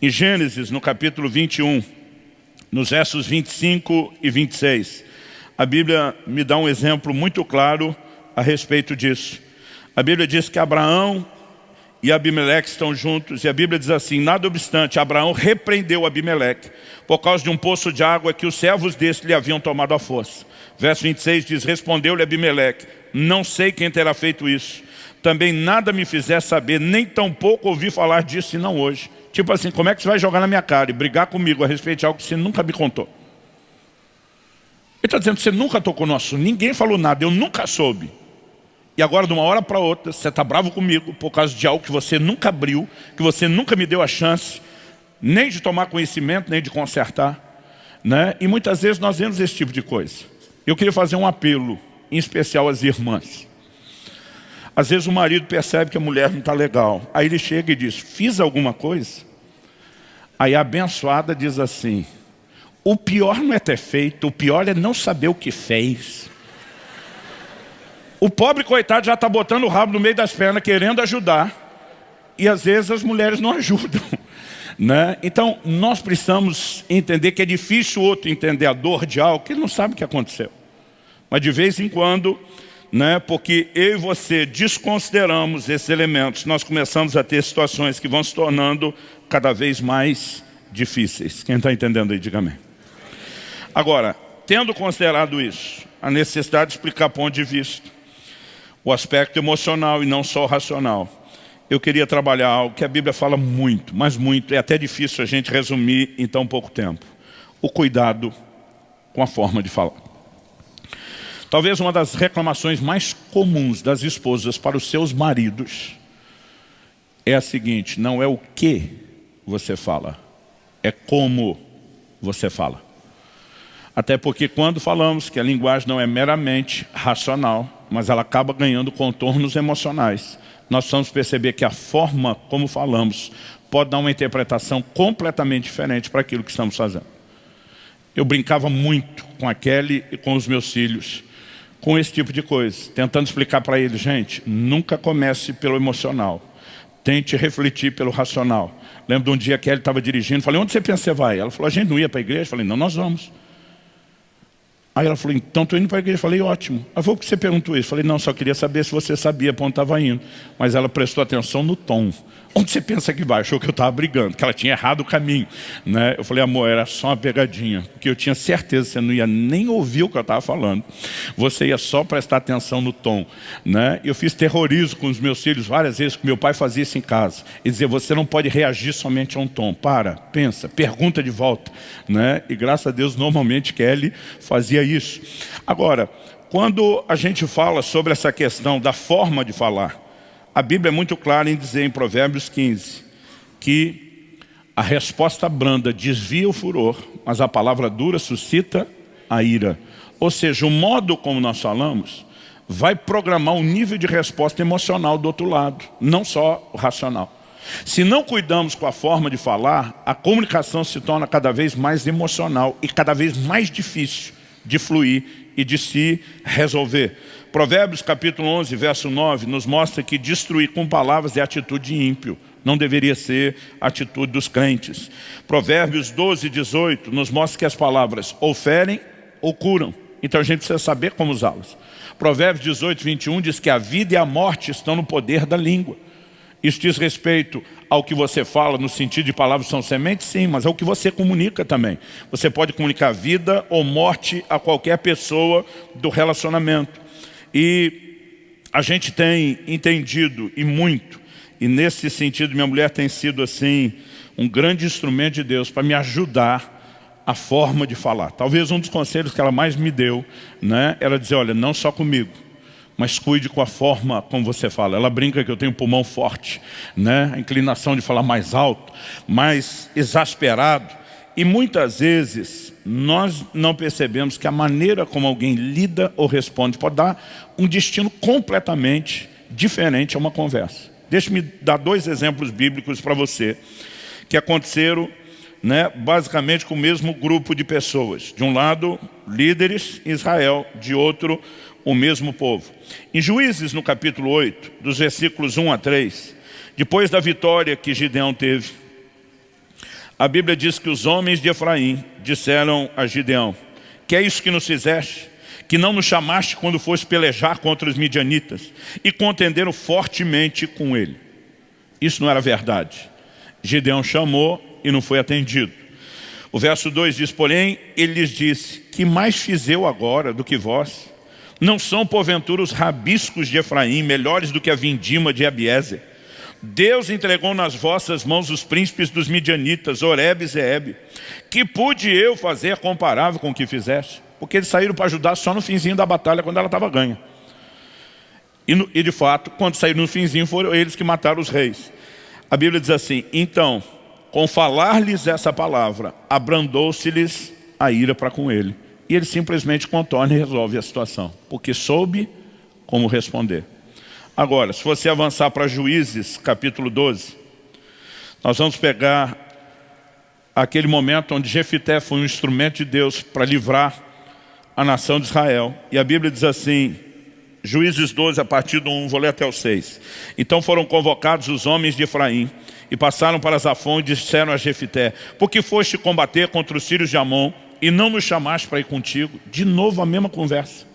Em Gênesis, no capítulo 21, nos versos 25 e 26, a Bíblia me dá um exemplo muito claro a respeito disso. A Bíblia diz que Abraão e Abimeleque estão juntos, e a Bíblia diz assim: nada obstante, Abraão repreendeu Abimeleque por causa de um poço de água que os servos deste lhe haviam tomado à força. Verso 26 diz: respondeu-lhe Abimeleque: não sei quem terá feito isso. Também nada me fizer saber, nem tampouco ouvi falar disso, senão hoje. Tipo assim, como é que você vai jogar na minha cara e brigar comigo a respeito de algo que você nunca me contou? Ele está dizendo que você nunca tocou no assunto, ninguém falou nada, eu nunca soube. E agora, de uma hora para outra, você está bravo comigo por causa de algo que você nunca abriu, que você nunca me deu a chance, nem de tomar conhecimento, nem de consertar. Né? E muitas vezes nós vemos esse tipo de coisa. Eu queria fazer um apelo, em especial às irmãs. Às vezes o marido percebe que a mulher não está legal. Aí ele chega e diz: fiz alguma coisa? Aí a abençoada diz assim: o pior não é ter feito, o pior é não saber o que fez. O pobre coitado já está botando o rabo no meio das pernas, querendo ajudar. E às vezes as mulheres não ajudam. Né? Então nós precisamos entender que é difícil o outro entender a dor de algo que ele não sabe o que aconteceu. Mas de vez em quando, né, porque eu e você desconsideramos esses elementos, nós começamos a ter situações que vão se tornando cada vez mais difíceis. Quem está entendendo aí, diga amém. Agora, tendo considerado isso, a necessidade de explicar ponto de vista, o aspecto emocional e não só o racional, eu queria trabalhar algo que a Bíblia fala muito, mas muito, é até difícil a gente resumir em tão pouco tempo. O cuidado com a forma de falar. Talvez uma das reclamações mais comuns das esposas para os seus maridos é a seguinte: não é o que você fala, é como você fala. Até porque quando falamos que a linguagem não é meramente racional, mas ela acaba ganhando contornos emocionais, nós precisamos perceber que a forma como falamos pode dar uma interpretação completamente diferente para aquilo que estamos fazendo. Eu brincava muito com a Kelly e com os meus filhos com esse tipo de coisa, tentando explicar para eles: gente, nunca comece pelo emocional, tente refletir pelo racional. Lembro de um dia que ele estava dirigindo, falei: onde você pensa que você vai? Ela falou: a gente não ia para a igreja? Falei: não, nós vamos. Aí ela falou: então estou indo para a igreja. Falei: ótimo. Ela falou: por que você perguntou isso? Falei: não, só queria saber se você sabia para onde estava indo. Mas ela prestou atenção no tom. Onde você pensa que vai? Achou que eu estava brigando, que ela tinha errado o caminho. Né? Eu falei: amor, era só uma pegadinha, porque eu tinha certeza que você não ia nem ouvir o que eu estava falando. Você ia só prestar atenção no tom. Né? Eu fiz terrorismo com os meus filhos várias vezes, que meu pai fazia isso em casa. Ele dizia: você não pode reagir somente a um tom. Para, pensa, pergunta de volta. Né? E graças a Deus, normalmente Kelly fazia isso. Agora, quando a gente fala sobre essa questão da forma de falar, a Bíblia é muito clara em dizer em Provérbios 15 que a resposta branda desvia o furor, mas a palavra dura suscita a ira. Ou seja, o modo como nós falamos vai programar um nível de resposta emocional do outro lado, não só o racional. Se não cuidamos com a forma de falar, a comunicação se torna cada vez mais emocional e cada vez mais difícil de fluir e de se resolver. Provérbios capítulo 11, verso 9, nos mostra que destruir com palavras é atitude de ímpio. Não deveria ser atitude dos crentes. Provérbios 12, 18, nos mostra que as palavras ou ferem ou curam. Então a gente precisa saber como usá-las. Provérbios 18, 21 diz que a vida e a morte estão no poder da língua. Isso diz respeito ao que você fala no sentido de palavras são sementes? Sim, mas é o que você comunica também. Você pode comunicar vida ou morte a qualquer pessoa do relacionamento. E a gente tem entendido, e muito, e nesse sentido minha mulher tem sido assim, um grande instrumento de Deus para me ajudar a forma de falar. Talvez um dos conselhos que ela mais me deu, né, era dizer, olha, não só comigo, mas cuide com a forma como você fala. Ela brinca que eu tenho um pulmão forte, né? A inclinação de falar mais alto, mais exasperado. E muitas vezes nós não percebemos que a maneira como alguém lida ou responde pode dar um destino completamente diferente a uma conversa. Deixe-me dar 2 exemplos bíblicos para você, que aconteceram, né, basicamente com o mesmo grupo de pessoas. De um lado, líderes em Israel, de outro, o mesmo povo. Em Juízes, no capítulo 8, dos versículos 1 a 3, depois da vitória que Gideão teve, a Bíblia diz que os homens de Efraim disseram a Gideão, que é isso que nos fizeste? Que não nos chamaste quando foste pelejar contra os midianitas e contenderam fortemente com ele. Isso não era verdade. Gideão chamou e não foi atendido. O verso 2 diz, porém, ele lhes disse, que mais fiz eu agora do que vós? Não são, porventura, os rabiscos de Efraim melhores do que a vindima de Abiezer? Deus entregou nas vossas mãos os príncipes dos midianitas, Oreb e Zeeb. Que pude eu fazer comparável com o que fizeste? Porque eles saíram para ajudar só no finzinho da batalha, quando ela estava ganha. E de fato, quando saíram no finzinho, foram eles que mataram os reis. A Bíblia diz assim, então, com falar-lhes essa palavra, abrandou-se-lhes a ira para com ele. E ele simplesmente contorna e resolve a situação, porque soube como responder. Agora, se você avançar para Juízes, capítulo 12, nós vamos pegar aquele momento onde Jefité foi um instrumento de Deus para livrar a nação de Israel. E a Bíblia diz assim, Juízes 12, a partir do 1, vou ler até o 6. Então foram convocados os homens de Efraim, e passaram para Zafon e disseram a Jefité, por que foste combater contra os filhos de Amon, e não nos chamaste para ir contigo? De novo a mesma conversa.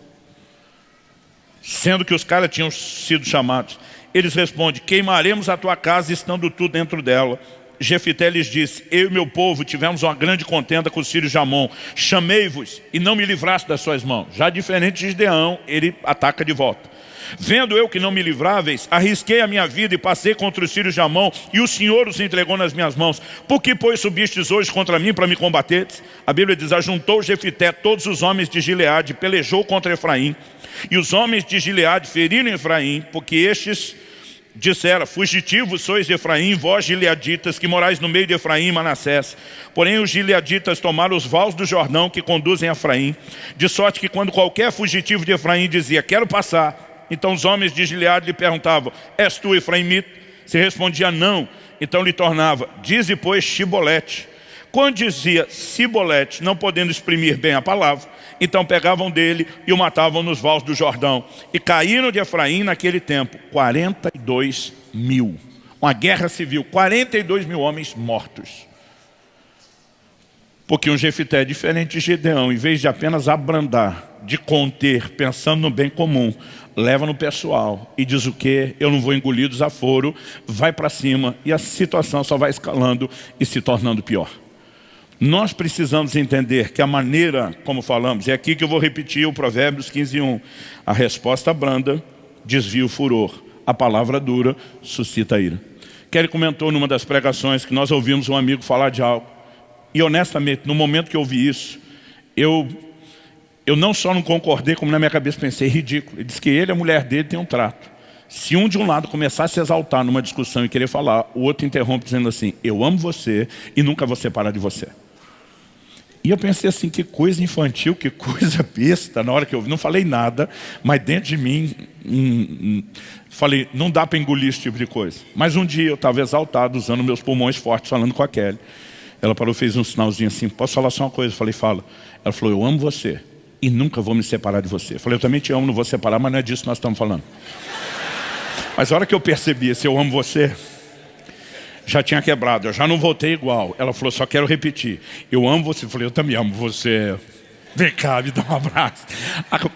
Sendo que os caras tinham sido chamados. Eles respondem, queimaremos a tua casa estando tu dentro dela. Jefité lhes disse, eu e meu povo tivemos uma grande contenda com os filhos de Amon. Chamei-vos e não me livraste das suas mãos. Já diferente de Gideão, ele ataca de volta. Vendo eu que não me livráveis, arrisquei a minha vida e passei contra os filhos de Amon, e o Senhor os entregou nas minhas mãos. Por que, pois, subistes hoje contra mim para me combateres? A Bíblia diz, ajuntou Jefité todos os homens de Gileade, pelejou contra Efraim. E os homens de Gileade feriram Efraim, porque estes disseram, fugitivos sois de Efraim, vós gileaditas, que morais no meio de Efraim e Manassés. Porém os gileaditas tomaram os vales do Jordão que conduzem a Efraim, de sorte que quando qualquer fugitivo de Efraim dizia, quero passar, então os homens de Gileade lhe perguntavam, és tu Efraimita? Se respondia não, então lhe tornava, dize pois Shibolete. Quando dizia Sibolete, não podendo exprimir bem a palavra, então pegavam dele e o matavam nos vales do Jordão. E caíram de Efraim naquele tempo 42 mil. Uma guerra civil, 42 mil homens mortos. Porque um Jefité, diferente de Gideão, em vez de apenas abrandar, de conter, pensando no bem comum, leva no pessoal e diz o quê? Eu não vou engolir desaforo, vai para cima e a situação só vai escalando e se tornando pior. Nós precisamos entender que a maneira como falamos, é aqui que eu vou repetir o Provérbios 15:1. A resposta branda desvia o furor, a palavra dura suscita ira. Kelly comentou numa das pregações que nós ouvimos um amigo falar de algo. E honestamente, no momento que eu ouvi isso, eu não só não concordei, como na minha cabeça pensei, ridículo. Ele disse que ele e a mulher dele têm um trato. Se um de um lado começar a se exaltar numa discussão e querer falar, o outro interrompe dizendo assim, eu amo você e nunca vou separar de você. E eu pensei assim, que coisa infantil, que coisa besta. Na hora que eu ouvi, não falei nada, mas dentro de mim, falei, não dá para engolir esse tipo de coisa. Mas um dia eu estava exaltado, usando meus pulmões fortes, falando com a Kelly. Ela parou, fez um sinalzinho assim, posso falar só uma coisa? Eu falei, fala. Ela falou, eu amo você e nunca vou me separar de você. Eu falei, eu também te amo, não vou separar, mas não é disso que nós estamos falando. Mas a hora que eu percebi, se eu amo você, já tinha quebrado, eu já não voltei igual. Ela falou, só quero repetir, eu amo você. Eu falei, eu também amo você. Vem cá, me dá um abraço.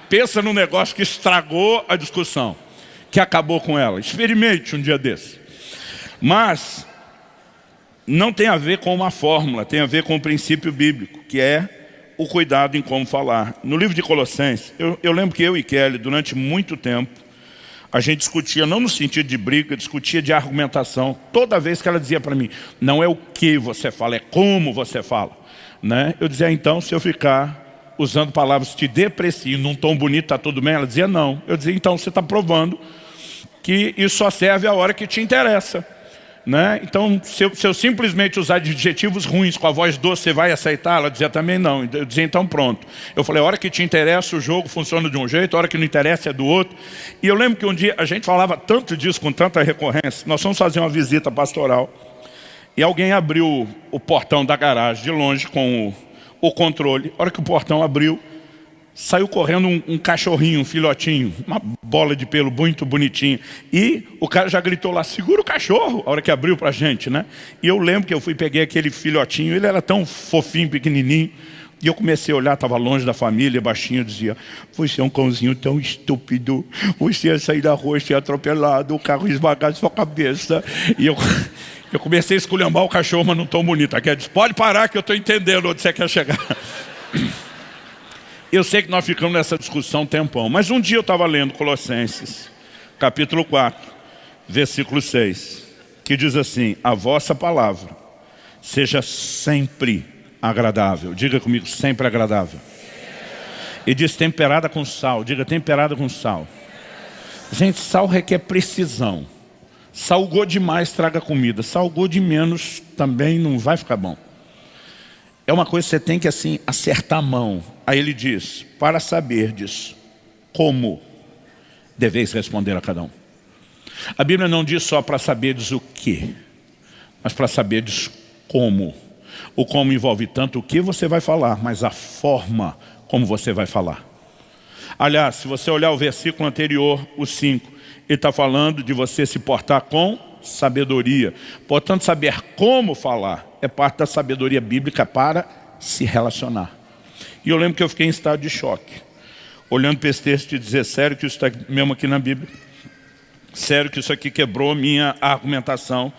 Pensa num negócio que estragou a discussão, que acabou com ela. Experimente um dia desse. Mas não tem a ver com uma fórmula, tem a ver com o princípio bíblico, que é o cuidado em como falar. No livro de Colossenses, eu lembro que eu e Kelly, durante muito tempo, a gente discutia, não no sentido de briga, discutia de argumentação. Toda vez que ela dizia para mim, não é o que você fala, é como você fala, né? Eu dizia, então, se eu ficar usando palavras que te depreciam, num tom bonito, está tudo bem? Ela dizia, não. Eu dizia, então, você está provando que isso só serve a hora que te interessa, né? Então, se eu simplesmente usar adjetivos ruins com a voz doce, você vai aceitar? Ela dizia também não. Eu dizia, então pronto. Eu falei, a hora que te interessa o jogo funciona de um jeito, a hora que não interessa é do outro. E eu lembro que um dia a gente falava tanto disso, com tanta recorrência. Nós fomos fazer uma visita pastoral e alguém abriu o portão da garagem de longe com o controle. A hora que o portão abriu, saiu correndo um cachorrinho, um filhotinho, uma bola de pelo muito bonitinha. E o cara já gritou lá, segura o cachorro, a hora que abriu pra gente, né? E eu lembro que eu peguei aquele filhotinho, ele era tão fofinho, pequenininho. E eu comecei a olhar, estava longe da família, baixinho, dizia, você é um cãozinho tão estúpido, você ia sair da rua, ia atropelado, o carro ia esmagar sua cabeça. E eu comecei a esculhambar o cachorro, mas não tão bonito. Aqui disse, pode parar que eu estou entendendo onde você quer chegar. Eu sei que nós ficamos nessa discussão um tempão, mas um dia eu estava lendo Colossenses, capítulo 4, versículo 6, que diz assim, a vossa palavra seja sempre agradável. Diga comigo, sempre agradável. E diz temperada com sal. Diga, temperada com sal. Gente, sal requer precisão. Salgou demais, traga comida. Salgou de menos, também não vai ficar bom. É uma coisa que você tem que assim acertar a mão. Aí ele diz, para saberdes como deveis responder a cada um. A Bíblia não diz só para saberdes o que, mas para saberdes como. O como envolve tanto o que você vai falar, mas a forma como você vai falar. Aliás, se você olhar o versículo anterior, o 5, ele está falando de você se portar com sabedoria. Portanto, saber como falar é parte da sabedoria bíblica para se relacionar. E eu lembro que eu fiquei em estado de choque, olhando para esse texto e dizer, sério que isso está mesmo aqui na Bíblia? Sério que isso aqui quebrou minha argumentação?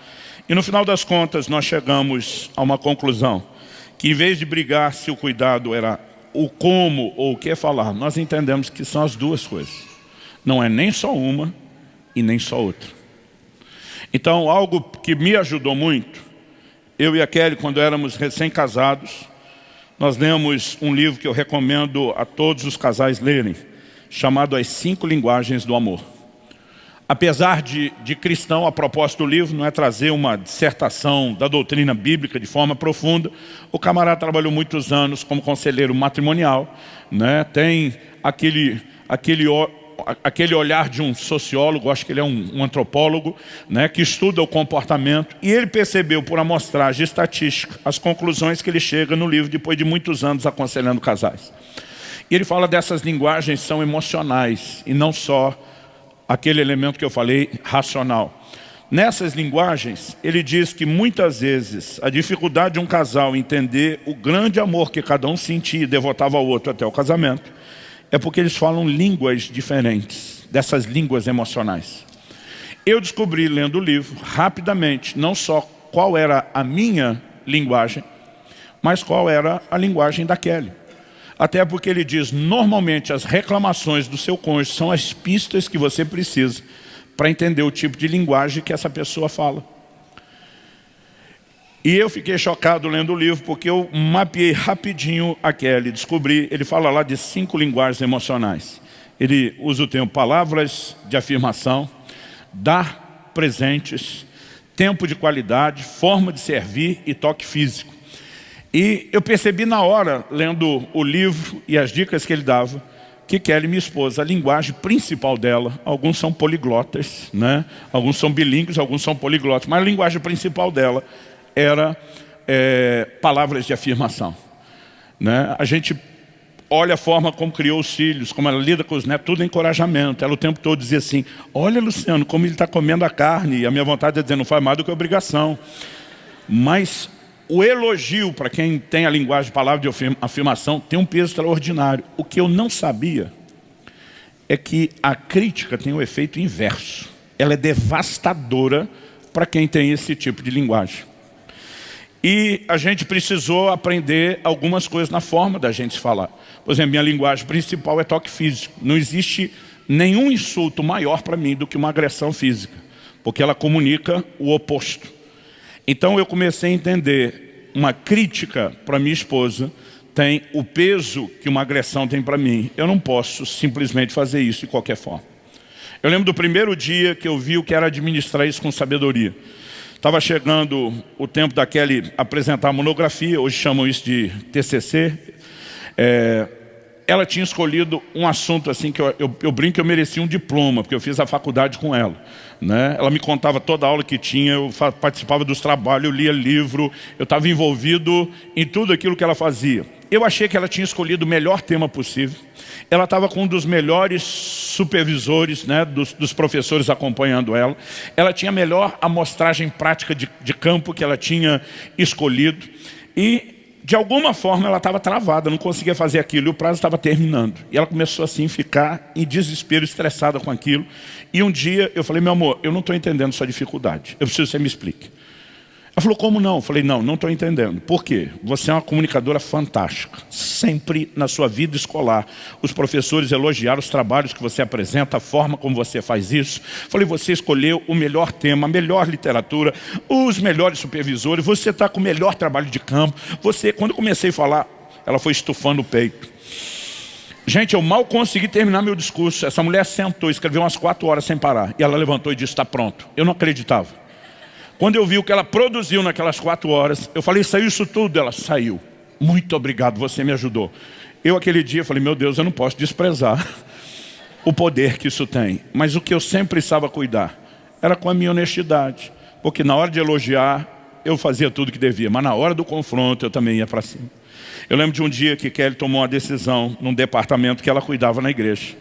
E no final das contas nós chegamos a uma conclusão, que em vez de brigar se o cuidado era o como ou o que falar, nós entendemos que são as duas coisas. Não é nem só uma e nem só outra. Então algo que me ajudou muito, eu e a Kelly, quando éramos recém-casados, nós lemos um livro que eu recomendo a todos os casais lerem, chamado As 5 Linguagens do Amor. Apesar de cristão, a propósito do livro não é trazer uma dissertação da doutrina bíblica de forma profunda. O camarada trabalhou muitos anos como conselheiro matrimonial, né? Tem aquele olhar de um sociólogo, acho que ele é um antropólogo, né, que estuda o comportamento, e ele percebeu por amostragem estatística as conclusões que ele chega no livro depois de muitos anos aconselhando casais. E ele fala dessas linguagens são emocionais e não só aquele elemento que eu falei, racional. Nessas linguagens, ele diz que muitas vezes a dificuldade de um casal entender o grande amor que cada um sentia e devotava ao outro até o casamento, é porque eles falam línguas diferentes, dessas línguas emocionais. Eu descobri, lendo o livro, rapidamente, não só qual era a minha linguagem, mas qual era a linguagem da Kelly. Até porque ele diz, normalmente as reclamações do seu cônjuge são as pistas que você precisa para entender o tipo de linguagem que essa pessoa fala. E eu fiquei chocado lendo o livro, porque eu mapeei rapidinho a Kelly, descobri, ele fala lá de 5 linguagens emocionais. Ele usa o termo palavras de afirmação, dar presentes, tempo de qualidade, forma de servir e toque físico. E eu percebi na hora, lendo o livro e as dicas que ele dava, que Kelly, minha esposa, a linguagem principal dela, alguns são poliglotas, né? Alguns são bilíngues, alguns são poliglotas, mas a linguagem principal dela era palavras de afirmação, né? A gente olha a forma como criou os filhos, como ela lida com os netos, tudo é encorajamento. Ela o tempo todo dizia assim, olha Luciano, como ele está comendo a carne, e a minha vontade é dizer, não faz mais do que obrigação. Mas o elogio, para quem tem a linguagem de palavra de afirmação, tem um peso extraordinário. O que eu não sabia é que a crítica tem o efeito inverso. Ela é devastadora para quem tem esse tipo de linguagem. E a gente precisou aprender algumas coisas na forma da gente falar. Por exemplo, minha linguagem principal é toque físico. Não existe nenhum insulto maior para mim do que uma agressão física, porque ela comunica o oposto. Então eu comecei a entender, uma crítica para minha esposa tem o peso que uma agressão tem para mim. Eu não posso simplesmente fazer isso de qualquer forma. Eu lembro do primeiro dia que eu vi o que era administrar isso com sabedoria. Estava chegando o tempo da Kelly apresentar a monografia, hoje chamam isso de TCC. Ela tinha escolhido um assunto assim que eu brinco que eu merecia um diploma, porque eu fiz a faculdade com ela, né? Ela me contava toda a aula que tinha, eu participava dos trabalhos, eu lia livro, eu estava envolvido em tudo aquilo que ela fazia. Eu achei que ela tinha escolhido o melhor tema possível. Ela estava com um dos melhores supervisores, né, dos professores acompanhando ela. Ela tinha a melhor amostragem prática de campo que ela tinha escolhido. E, de alguma forma, ela estava travada, não conseguia fazer aquilo. E o prazo estava terminando. E ela começou assim a ficar em desespero, estressada com aquilo. E um dia eu falei, meu amor, eu não estou entendendo sua dificuldade. Eu preciso que você me explique. Ela falou, como não? Eu falei, não estou entendendo. Por quê? Você é uma comunicadora fantástica. Sempre na sua vida escolar, os professores elogiaram os trabalhos que você apresenta, a forma como você faz isso. Eu falei, você escolheu o melhor tema, a melhor literatura, os melhores supervisores, você está com o melhor trabalho de campo. Quando eu comecei a falar, ela foi estufando o peito. Gente, eu mal consegui terminar meu discurso. Essa mulher sentou, escreveu umas 4 horas sem parar. E ela levantou e disse, está pronto. Eu não acreditava. Quando eu vi o que ela produziu naquelas 4 horas, eu falei, saiu isso tudo? Ela, saiu. Muito obrigado, você me ajudou. Eu aquele dia falei, meu Deus, eu não posso desprezar o poder que isso tem. Mas o que eu sempre precisava cuidar era com a minha honestidade. Porque na hora de elogiar, eu fazia tudo que devia. Mas na hora do confronto, eu também ia para cima. Eu lembro de um dia que Kelly tomou uma decisão num departamento que ela cuidava na igreja,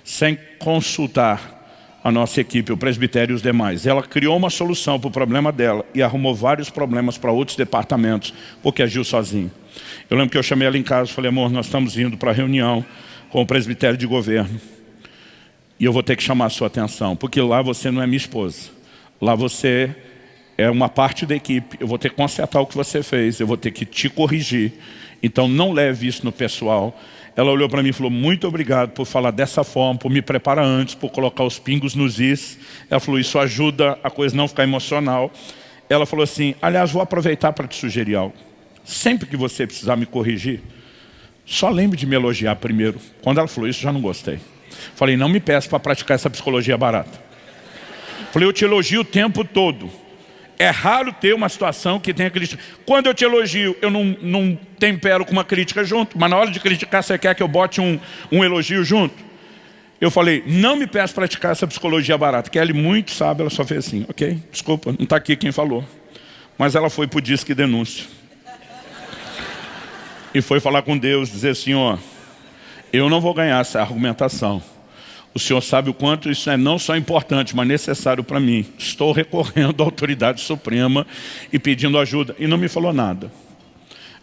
sem consultar a nossa equipe, o presbitério e os demais. Ela criou uma solução para o problema dela e arrumou vários problemas para outros departamentos, porque agiu sozinha. Eu lembro que eu chamei ela em casa e falei, amor, nós estamos indo para a reunião com o presbitério de governo. E eu vou ter que chamar a sua atenção, porque lá você não é minha esposa. Lá você é uma parte da equipe. Eu vou ter que consertar o que você fez, eu vou ter que te corrigir. Então não leve isso no pessoal. Ela olhou para mim e falou, muito obrigado por falar dessa forma, por me preparar antes, por colocar os pingos nos is. Ela falou, isso ajuda a coisa não ficar emocional. Ela falou assim, aliás, vou aproveitar para te sugerir algo. Sempre que você precisar me corrigir, só lembre de me elogiar primeiro. Quando ela falou isso, já não gostei. Falei, não me peça para praticar essa psicologia barata. Falei, eu te elogio o tempo todo. É raro ter uma situação que tenha crítica. Quando eu te elogio, eu não tempero com uma crítica junto, mas na hora de criticar, você quer que eu bote um elogio junto? Eu falei, não me peça praticar essa psicologia barata. Kelly muito sabe, ela só fez assim, ok, desculpa, não está aqui quem falou. Mas ela foi para o disque denúncia. E foi falar com Deus, dizer assim, ó, eu não vou ganhar essa argumentação. O Senhor sabe o quanto isso é não só importante, mas necessário para mim. Estou recorrendo à autoridade suprema e pedindo ajuda. E não me falou nada.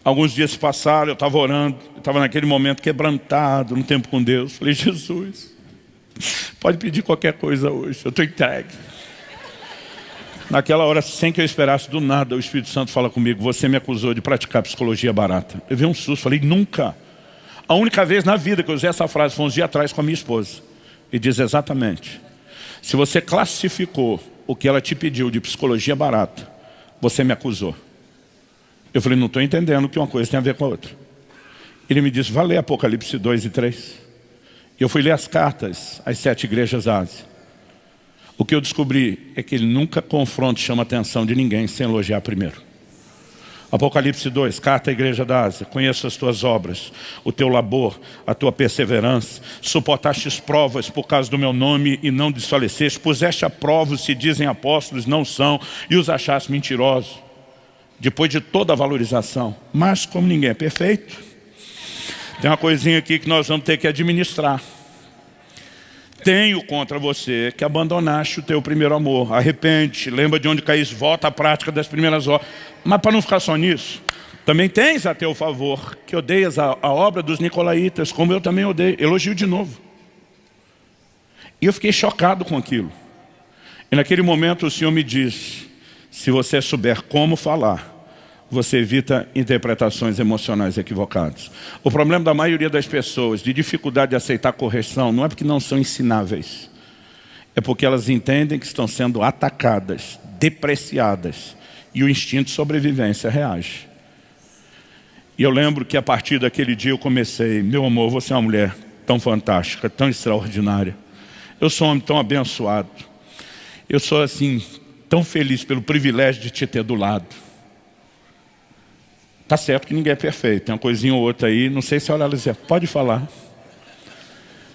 Alguns dias se passaram, eu estava orando, estava naquele momento quebrantado, no tempo com Deus. Falei, Jesus, pode pedir qualquer coisa hoje, eu estou entregue. Naquela hora, sem que eu esperasse, do nada, o Espírito Santo fala comigo, você me acusou de praticar psicologia barata. Eu vi um susto, falei, nunca. A única vez na vida que eu usei essa frase foi uns dias atrás com a minha esposa. E diz exatamente, se você classificou o que ela te pediu de psicologia barata, você me acusou. Eu falei, não estou entendendo que uma coisa tem a ver com a outra. Ele me disse, vai ler Apocalipse 2 e 3. Eu fui ler as cartas às 7 igrejas da Ásia. O que eu descobri é que ele nunca confronta e chama a atenção de ninguém sem elogiar primeiro. Apocalipse 2, carta à igreja da Ásia. Conheço as tuas obras, o teu labor, a tua perseverança. Suportastes provas por causa do meu nome e não desfaleceste. Puseste a prova os que dizem apóstolos, não são, e os achaste mentirosos. Depois de toda a valorização. Mas como ninguém é perfeito, tem uma coisinha aqui que nós vamos ter que administrar. Tenho contra você que abandonaste o teu primeiro amor. Arrepende, lembra de onde caíste, volta à prática das primeiras obras. Mas para não ficar só nisso, também tens a teu favor que odeias a obra dos nicolaítas, como eu também odeio. Elogio de novo. E eu fiquei chocado com aquilo. E naquele momento o Senhor me disse, Se você souber como falar, você evita interpretações emocionais equivocadas. O problema da maioria das pessoas, de dificuldade de aceitar correção, não é porque não são ensináveis. É porque elas entendem que estão sendo atacadas, depreciadas, e o instinto de sobrevivência reage. E eu lembro que a partir daquele dia eu comecei: meu amor, você é uma mulher tão fantástica, tão extraordinária. Eu sou um homem tão abençoado. Eu sou assim, tão feliz pelo privilégio de te ter do lado. Tá certo que ninguém é perfeito, tem uma coisinha ou outra aí, não sei se ela dizia, pode falar.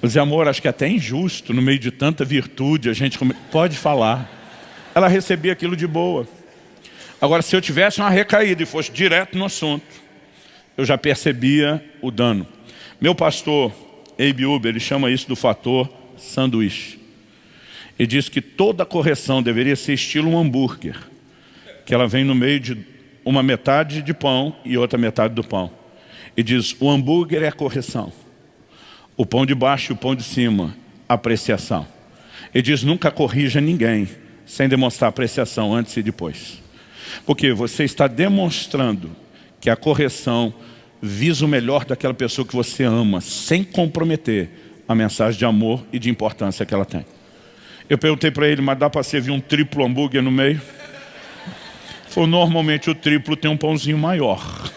Eu dizia, amor, acho que é até injusto, no meio de tanta virtude, a gente pode falar. Ela recebia aquilo de boa. Agora, se eu tivesse uma recaída e fosse direto no assunto, eu já percebia o dano. Meu pastor, Abe Uber, ele chama isso do fator sanduíche. Ele diz que toda correção deveria ser estilo um hambúrguer, que ela vem no meio de uma metade de pão e outra metade do pão. E diz, o hambúrguer é a correção. O pão de baixo e o pão de cima, apreciação. Ele diz, nunca corrija ninguém sem demonstrar apreciação antes e depois. Porque você está demonstrando que a correção visa o melhor daquela pessoa que você ama, sem comprometer a mensagem de amor e de importância que ela tem. Eu perguntei para ele, mas dá para servir um triplo hambúrguer no meio? Ele falou, normalmente o triplo tem um pãozinho maior.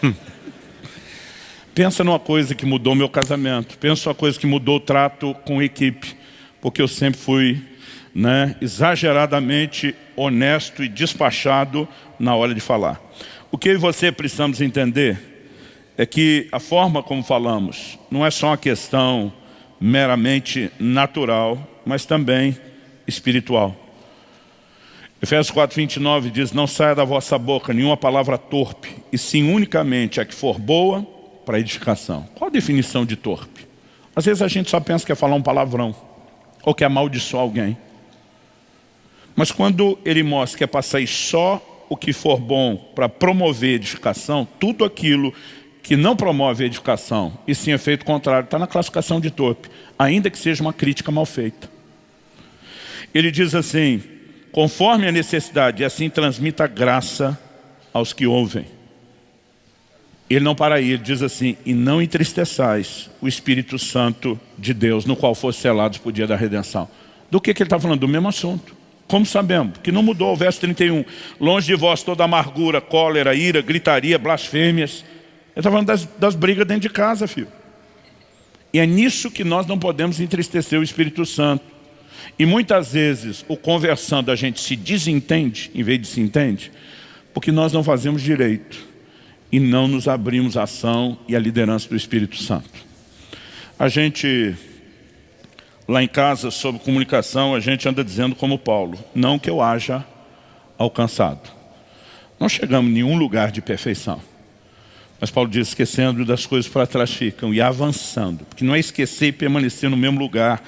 Pensa numa coisa que mudou meu casamento. Pensa numa coisa que mudou o trato com a equipe. Porque eu sempre fui exageradamente honesto e despachado na hora de falar. O que eu e você precisamos entender é que a forma como falamos não é só uma questão meramente natural, mas também espiritual. Efésios 4:29 diz, não saia da vossa boca nenhuma palavra torpe, e sim unicamente a que for boa para edificação. Qual a definição de torpe? Às vezes a gente só pensa que é falar um palavrão, ou que é amaldiçoar alguém. Mas quando ele mostra que é para sair só o que for bom para promover edificação, tudo aquilo que não promove edificação, e sim efeito contrário, está na classificação de torpe, ainda que seja uma crítica mal feita. Ele diz assim, conforme a necessidade, e assim transmita graça aos que ouvem. Ele não para aí, ele diz assim, e não entristeçais o Espírito Santo de Deus, no qual fosse selados por dia da redenção. Do que ele está falando? Do mesmo assunto. Como sabemos? Que não mudou o verso 31. Longe de vós toda amargura, cólera, ira, gritaria, blasfêmias. Ele está falando das brigas dentro de casa, filho. E é nisso que nós não podemos entristecer o Espírito Santo. E muitas vezes, o conversando, a gente se desentende, em vez de se entende, porque nós não fazemos direito e não nos abrimos à ação e à liderança do Espírito Santo. A gente, lá em casa, sobre comunicação, a gente anda dizendo como Paulo, não que eu haja alcançado. Não chegamos em nenhum lugar de perfeição. Mas Paulo diz, esquecendo das coisas para trás ficam e avançando. Porque não é esquecer e permanecer no mesmo lugar,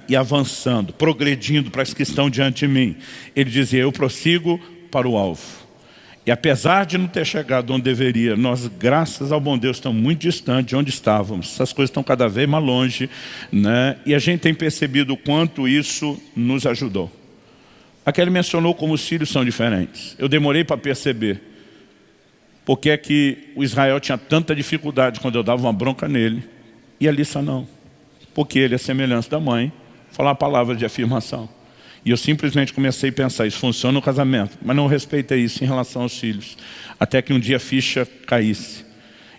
e avançando, progredindo para as que estão diante de mim. Ele dizia, eu prossigo para o alvo. E apesar de não ter chegado onde deveria, nós, graças ao bom Deus, estamos muito distantes de onde estávamos. Essas coisas estão cada vez mais longe, e a gente tem percebido o quanto isso nos ajudou. Aqui ele mencionou como os filhos são diferentes. Eu demorei para perceber. Porque é que o Israel tinha tanta dificuldade quando eu dava uma bronca nele, e a Alissa não. Porque ele, a semelhança da mãe, falava palavras de afirmação. E eu simplesmente comecei a pensar, isso funciona no casamento, mas não respeitei isso em relação aos filhos. Até que um dia a ficha caísse.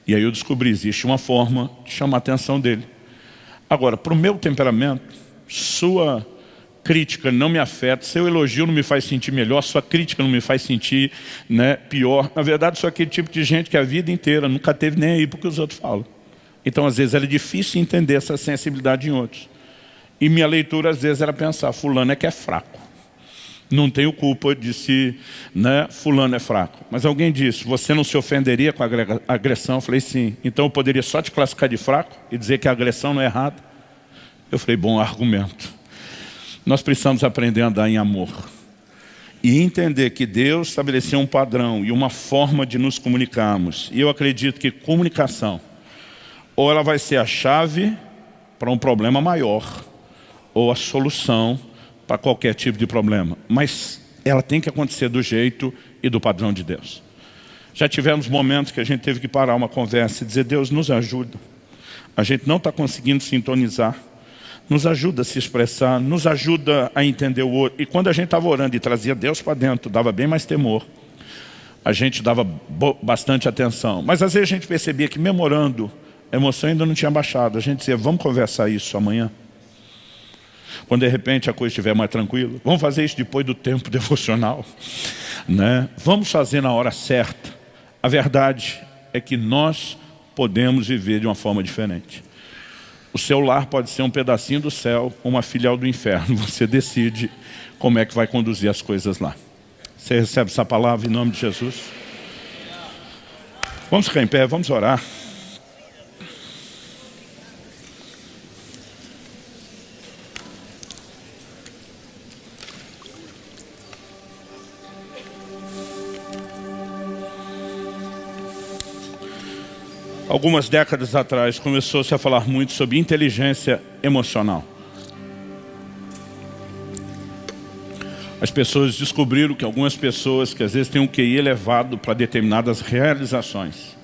E aí eu descobri, existe uma forma de chamar a atenção dele. Agora, para o meu temperamento, sua crítica não me afeta, seu elogio não me faz sentir melhor, sua crítica não me faz sentir pior. Na verdade, sou aquele tipo de gente que a vida inteira nunca teve nem aí porque os outros falam. Então, às vezes, era difícil entender essa sensibilidade em outros. E minha leitura, às vezes, era pensar, fulano é que é fraco. Não tenho culpa de se fulano é fraco. Mas alguém disse, você não se ofenderia com a agressão? Eu falei, sim. Então eu poderia só te classificar de fraco e dizer que a agressão não é errada? Eu falei, bom argumento. Nós precisamos aprender a andar em amor. E entender que Deus estabeleceu um padrão e uma forma de nos comunicarmos. E eu acredito que comunicação, ou ela vai ser a chave para um problema maior, ou a solução para qualquer tipo de problema. Mas ela tem que acontecer do jeito e do padrão de Deus. Já tivemos momentos que a gente teve que parar uma conversa e dizer: Deus, nos ajuda. A gente não está conseguindo sintonizar. Nos ajuda a se expressar, nos ajuda a entender o outro. E quando a gente estava orando e trazia Deus para dentro, dava bem mais temor. A gente dava bastante atenção. Mas às vezes a gente percebia que mesmo orando, a emoção ainda não tinha baixado. A gente dizia: vamos conversar isso amanhã. Quando de repente a coisa estiver mais tranquila, vamos fazer isso depois do tempo devocional, né? Vamos fazer na hora certa. A verdade é que nós podemos viver de uma forma diferente. O seu lar pode ser um pedacinho do céu ou uma filial do inferno. Você decide como é que vai conduzir as coisas lá. Você recebe essa palavra em nome de Jesus? Vamos ficar em pé, vamos orar. Algumas décadas atrás começou-se a falar muito sobre inteligência emocional. As pessoas descobriram que algumas pessoas que às vezes têm um QI elevado para determinadas realizações,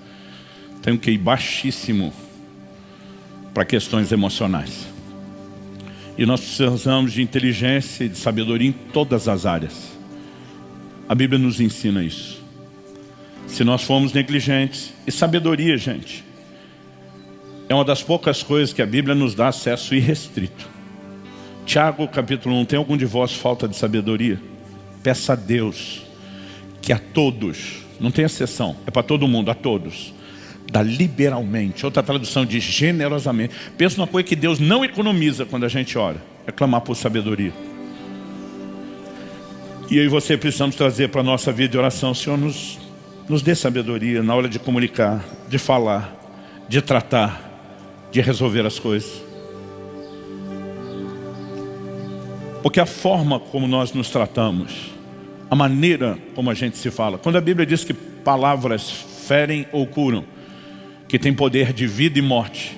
têm um QI baixíssimo para questões emocionais. E nós precisamos de inteligência e de sabedoria em todas as áreas. A Bíblia nos ensina isso. Se nós formos negligentes, e sabedoria, gente, é uma das poucas coisas que a Bíblia nos dá acesso irrestrito. Tiago, capítulo 1, tem algum de vós falta de sabedoria? Peça a Deus, que a todos, não tem exceção, é para todo mundo, a todos, dá liberalmente. Outra tradução diz generosamente. Pensa numa coisa que Deus não economiza quando a gente ora, é clamar por sabedoria. E eu e você precisamos trazer para a nossa vida de oração: Senhor, nos dê sabedoria na hora de comunicar, de falar, de tratar, de resolver as coisas. Porque a forma como nós nos tratamos, a maneira como a gente se fala, quando a Bíblia diz que palavras ferem ou curam, que tem poder de vida e morte,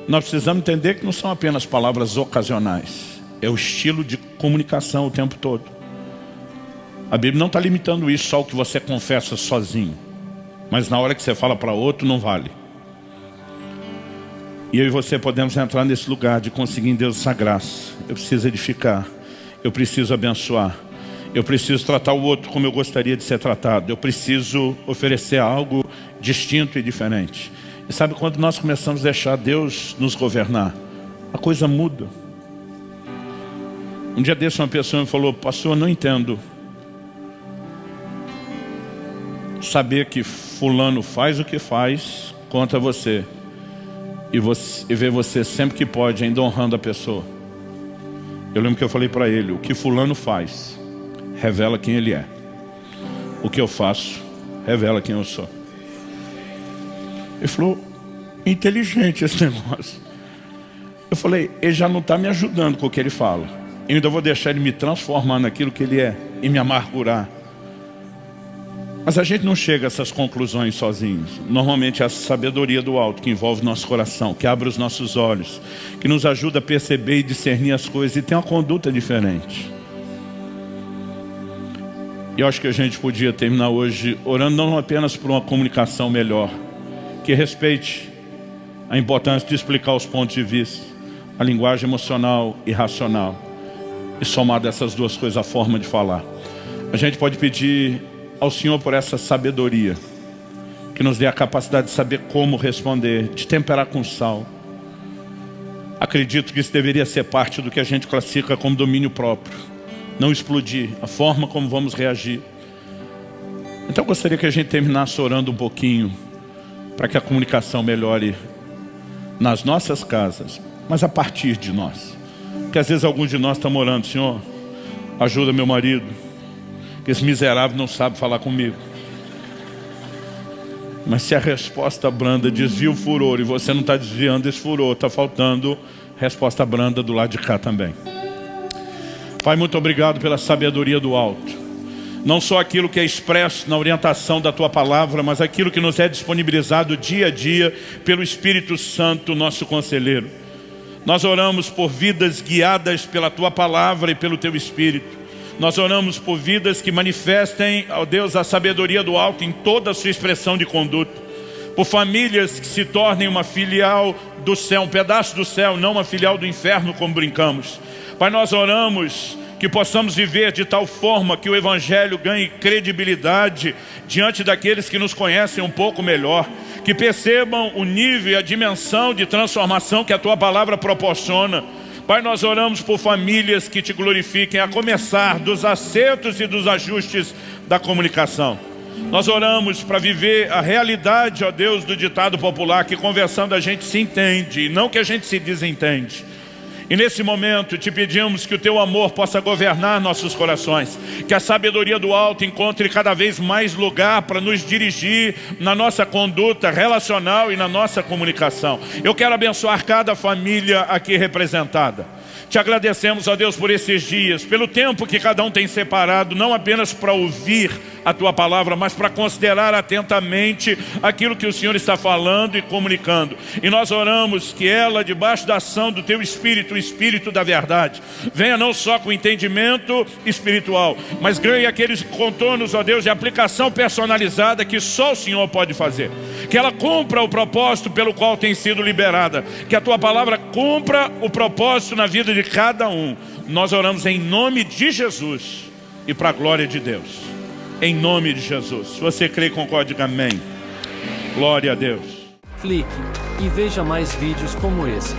nós precisamos entender que não são apenas palavras ocasionais, é o estilo de comunicação o tempo todo. A Bíblia não está limitando isso só ao que você confessa sozinho, mas na hora que você fala para outro não vale. E eu e você podemos entrar nesse lugar de conseguir em Deus essa graça. Eu preciso edificar, eu preciso abençoar, eu preciso tratar o outro como eu gostaria de ser tratado, eu preciso oferecer algo distinto e diferente. E sabe, quando nós começamos a deixar Deus nos governar, a coisa muda. Um dia desse uma pessoa me falou: pastor, eu não entendo saber que fulano faz o que faz contra você e ver você sempre que pode ainda honrando a pessoa. Eu lembro que eu falei para ele: o que fulano faz revela quem ele é, o que eu faço revela quem eu sou. Ele falou: inteligente esse negócio. Eu falei: ele já não está me ajudando com o que ele fala, eu ainda vou deixar ele me transformar naquilo que ele é e me amargurar. Mas a gente não chega a essas conclusões sozinhos. Normalmente é a sabedoria do alto que envolve nosso coração, que abre os nossos olhos, que nos ajuda a perceber e discernir as coisas e ter uma conduta diferente. E eu acho que a gente podia terminar hoje orando não apenas por uma comunicação melhor, que respeite a importância de explicar os pontos de vista, a linguagem emocional e racional, e somar dessas duas coisas a forma de falar. A gente pode pedir ao Senhor por essa sabedoria, que nos dê a capacidade de saber como responder, de temperar com sal. Acredito que isso deveria ser parte do que a gente classifica como domínio próprio. Não explodir, a forma como vamos reagir. Então eu gostaria que a gente terminasse orando um pouquinho, para que a comunicação melhore nas nossas casas, mas a partir de nós. Porque às vezes alguns de nós estamos orando: Senhor, ajuda meu marido, que esse miserável não sabe falar comigo. Mas se a resposta branda desvia o furor e você não está desviando esse furor, está faltando resposta branda do lado de cá também. Pai, muito obrigado pela sabedoria do alto. Não só aquilo que é expresso na orientação da Tua Palavra, mas aquilo que nos é disponibilizado dia a dia pelo Espírito Santo, nosso conselheiro. Nós oramos por vidas guiadas pela Tua Palavra e pelo Teu Espírito. Nós oramos por vidas que manifestem, ó Deus, a sabedoria do alto em toda a sua expressão de conduta. Por famílias que se tornem uma filial do céu, um pedaço do céu, não uma filial do inferno, como brincamos. Pai, nós oramos que possamos viver de tal forma que o Evangelho ganhe credibilidade diante daqueles que nos conhecem um pouco melhor, que percebam o nível e a dimensão de transformação que a Tua Palavra proporciona. Pai, nós oramos por famílias que Te glorifiquem, a começar dos acertos e dos ajustes da comunicação. Nós oramos para viver a realidade, ó Deus, do ditado popular, que conversando a gente se entende, e não que a gente se desentende. E nesse momento Te pedimos que o Teu amor possa governar nossos corações, que a sabedoria do alto encontre cada vez mais lugar para nos dirigir na nossa conduta relacional e na nossa comunicação. Eu quero abençoar cada família aqui representada. Te agradecemos, ó Deus, por esses dias, pelo tempo que cada um tem separado, não apenas para ouvir a Tua Palavra, mas para considerar atentamente aquilo que o Senhor está falando e comunicando. E nós oramos que ela, debaixo da ação do Teu Espírito, o Espírito da verdade, venha não só com entendimento espiritual, mas ganhe aqueles contornos, ó Deus, de aplicação personalizada que só o Senhor pode fazer. Que ela cumpra o propósito pelo qual tem sido liberada. Que a Tua Palavra cumpra o propósito na vida de cada um. Nós oramos em nome de Jesus e para a glória de Deus. Em nome de Jesus. Se você crê, concorde, diga amém. Glória a Deus. Clique e veja mais vídeos como esse.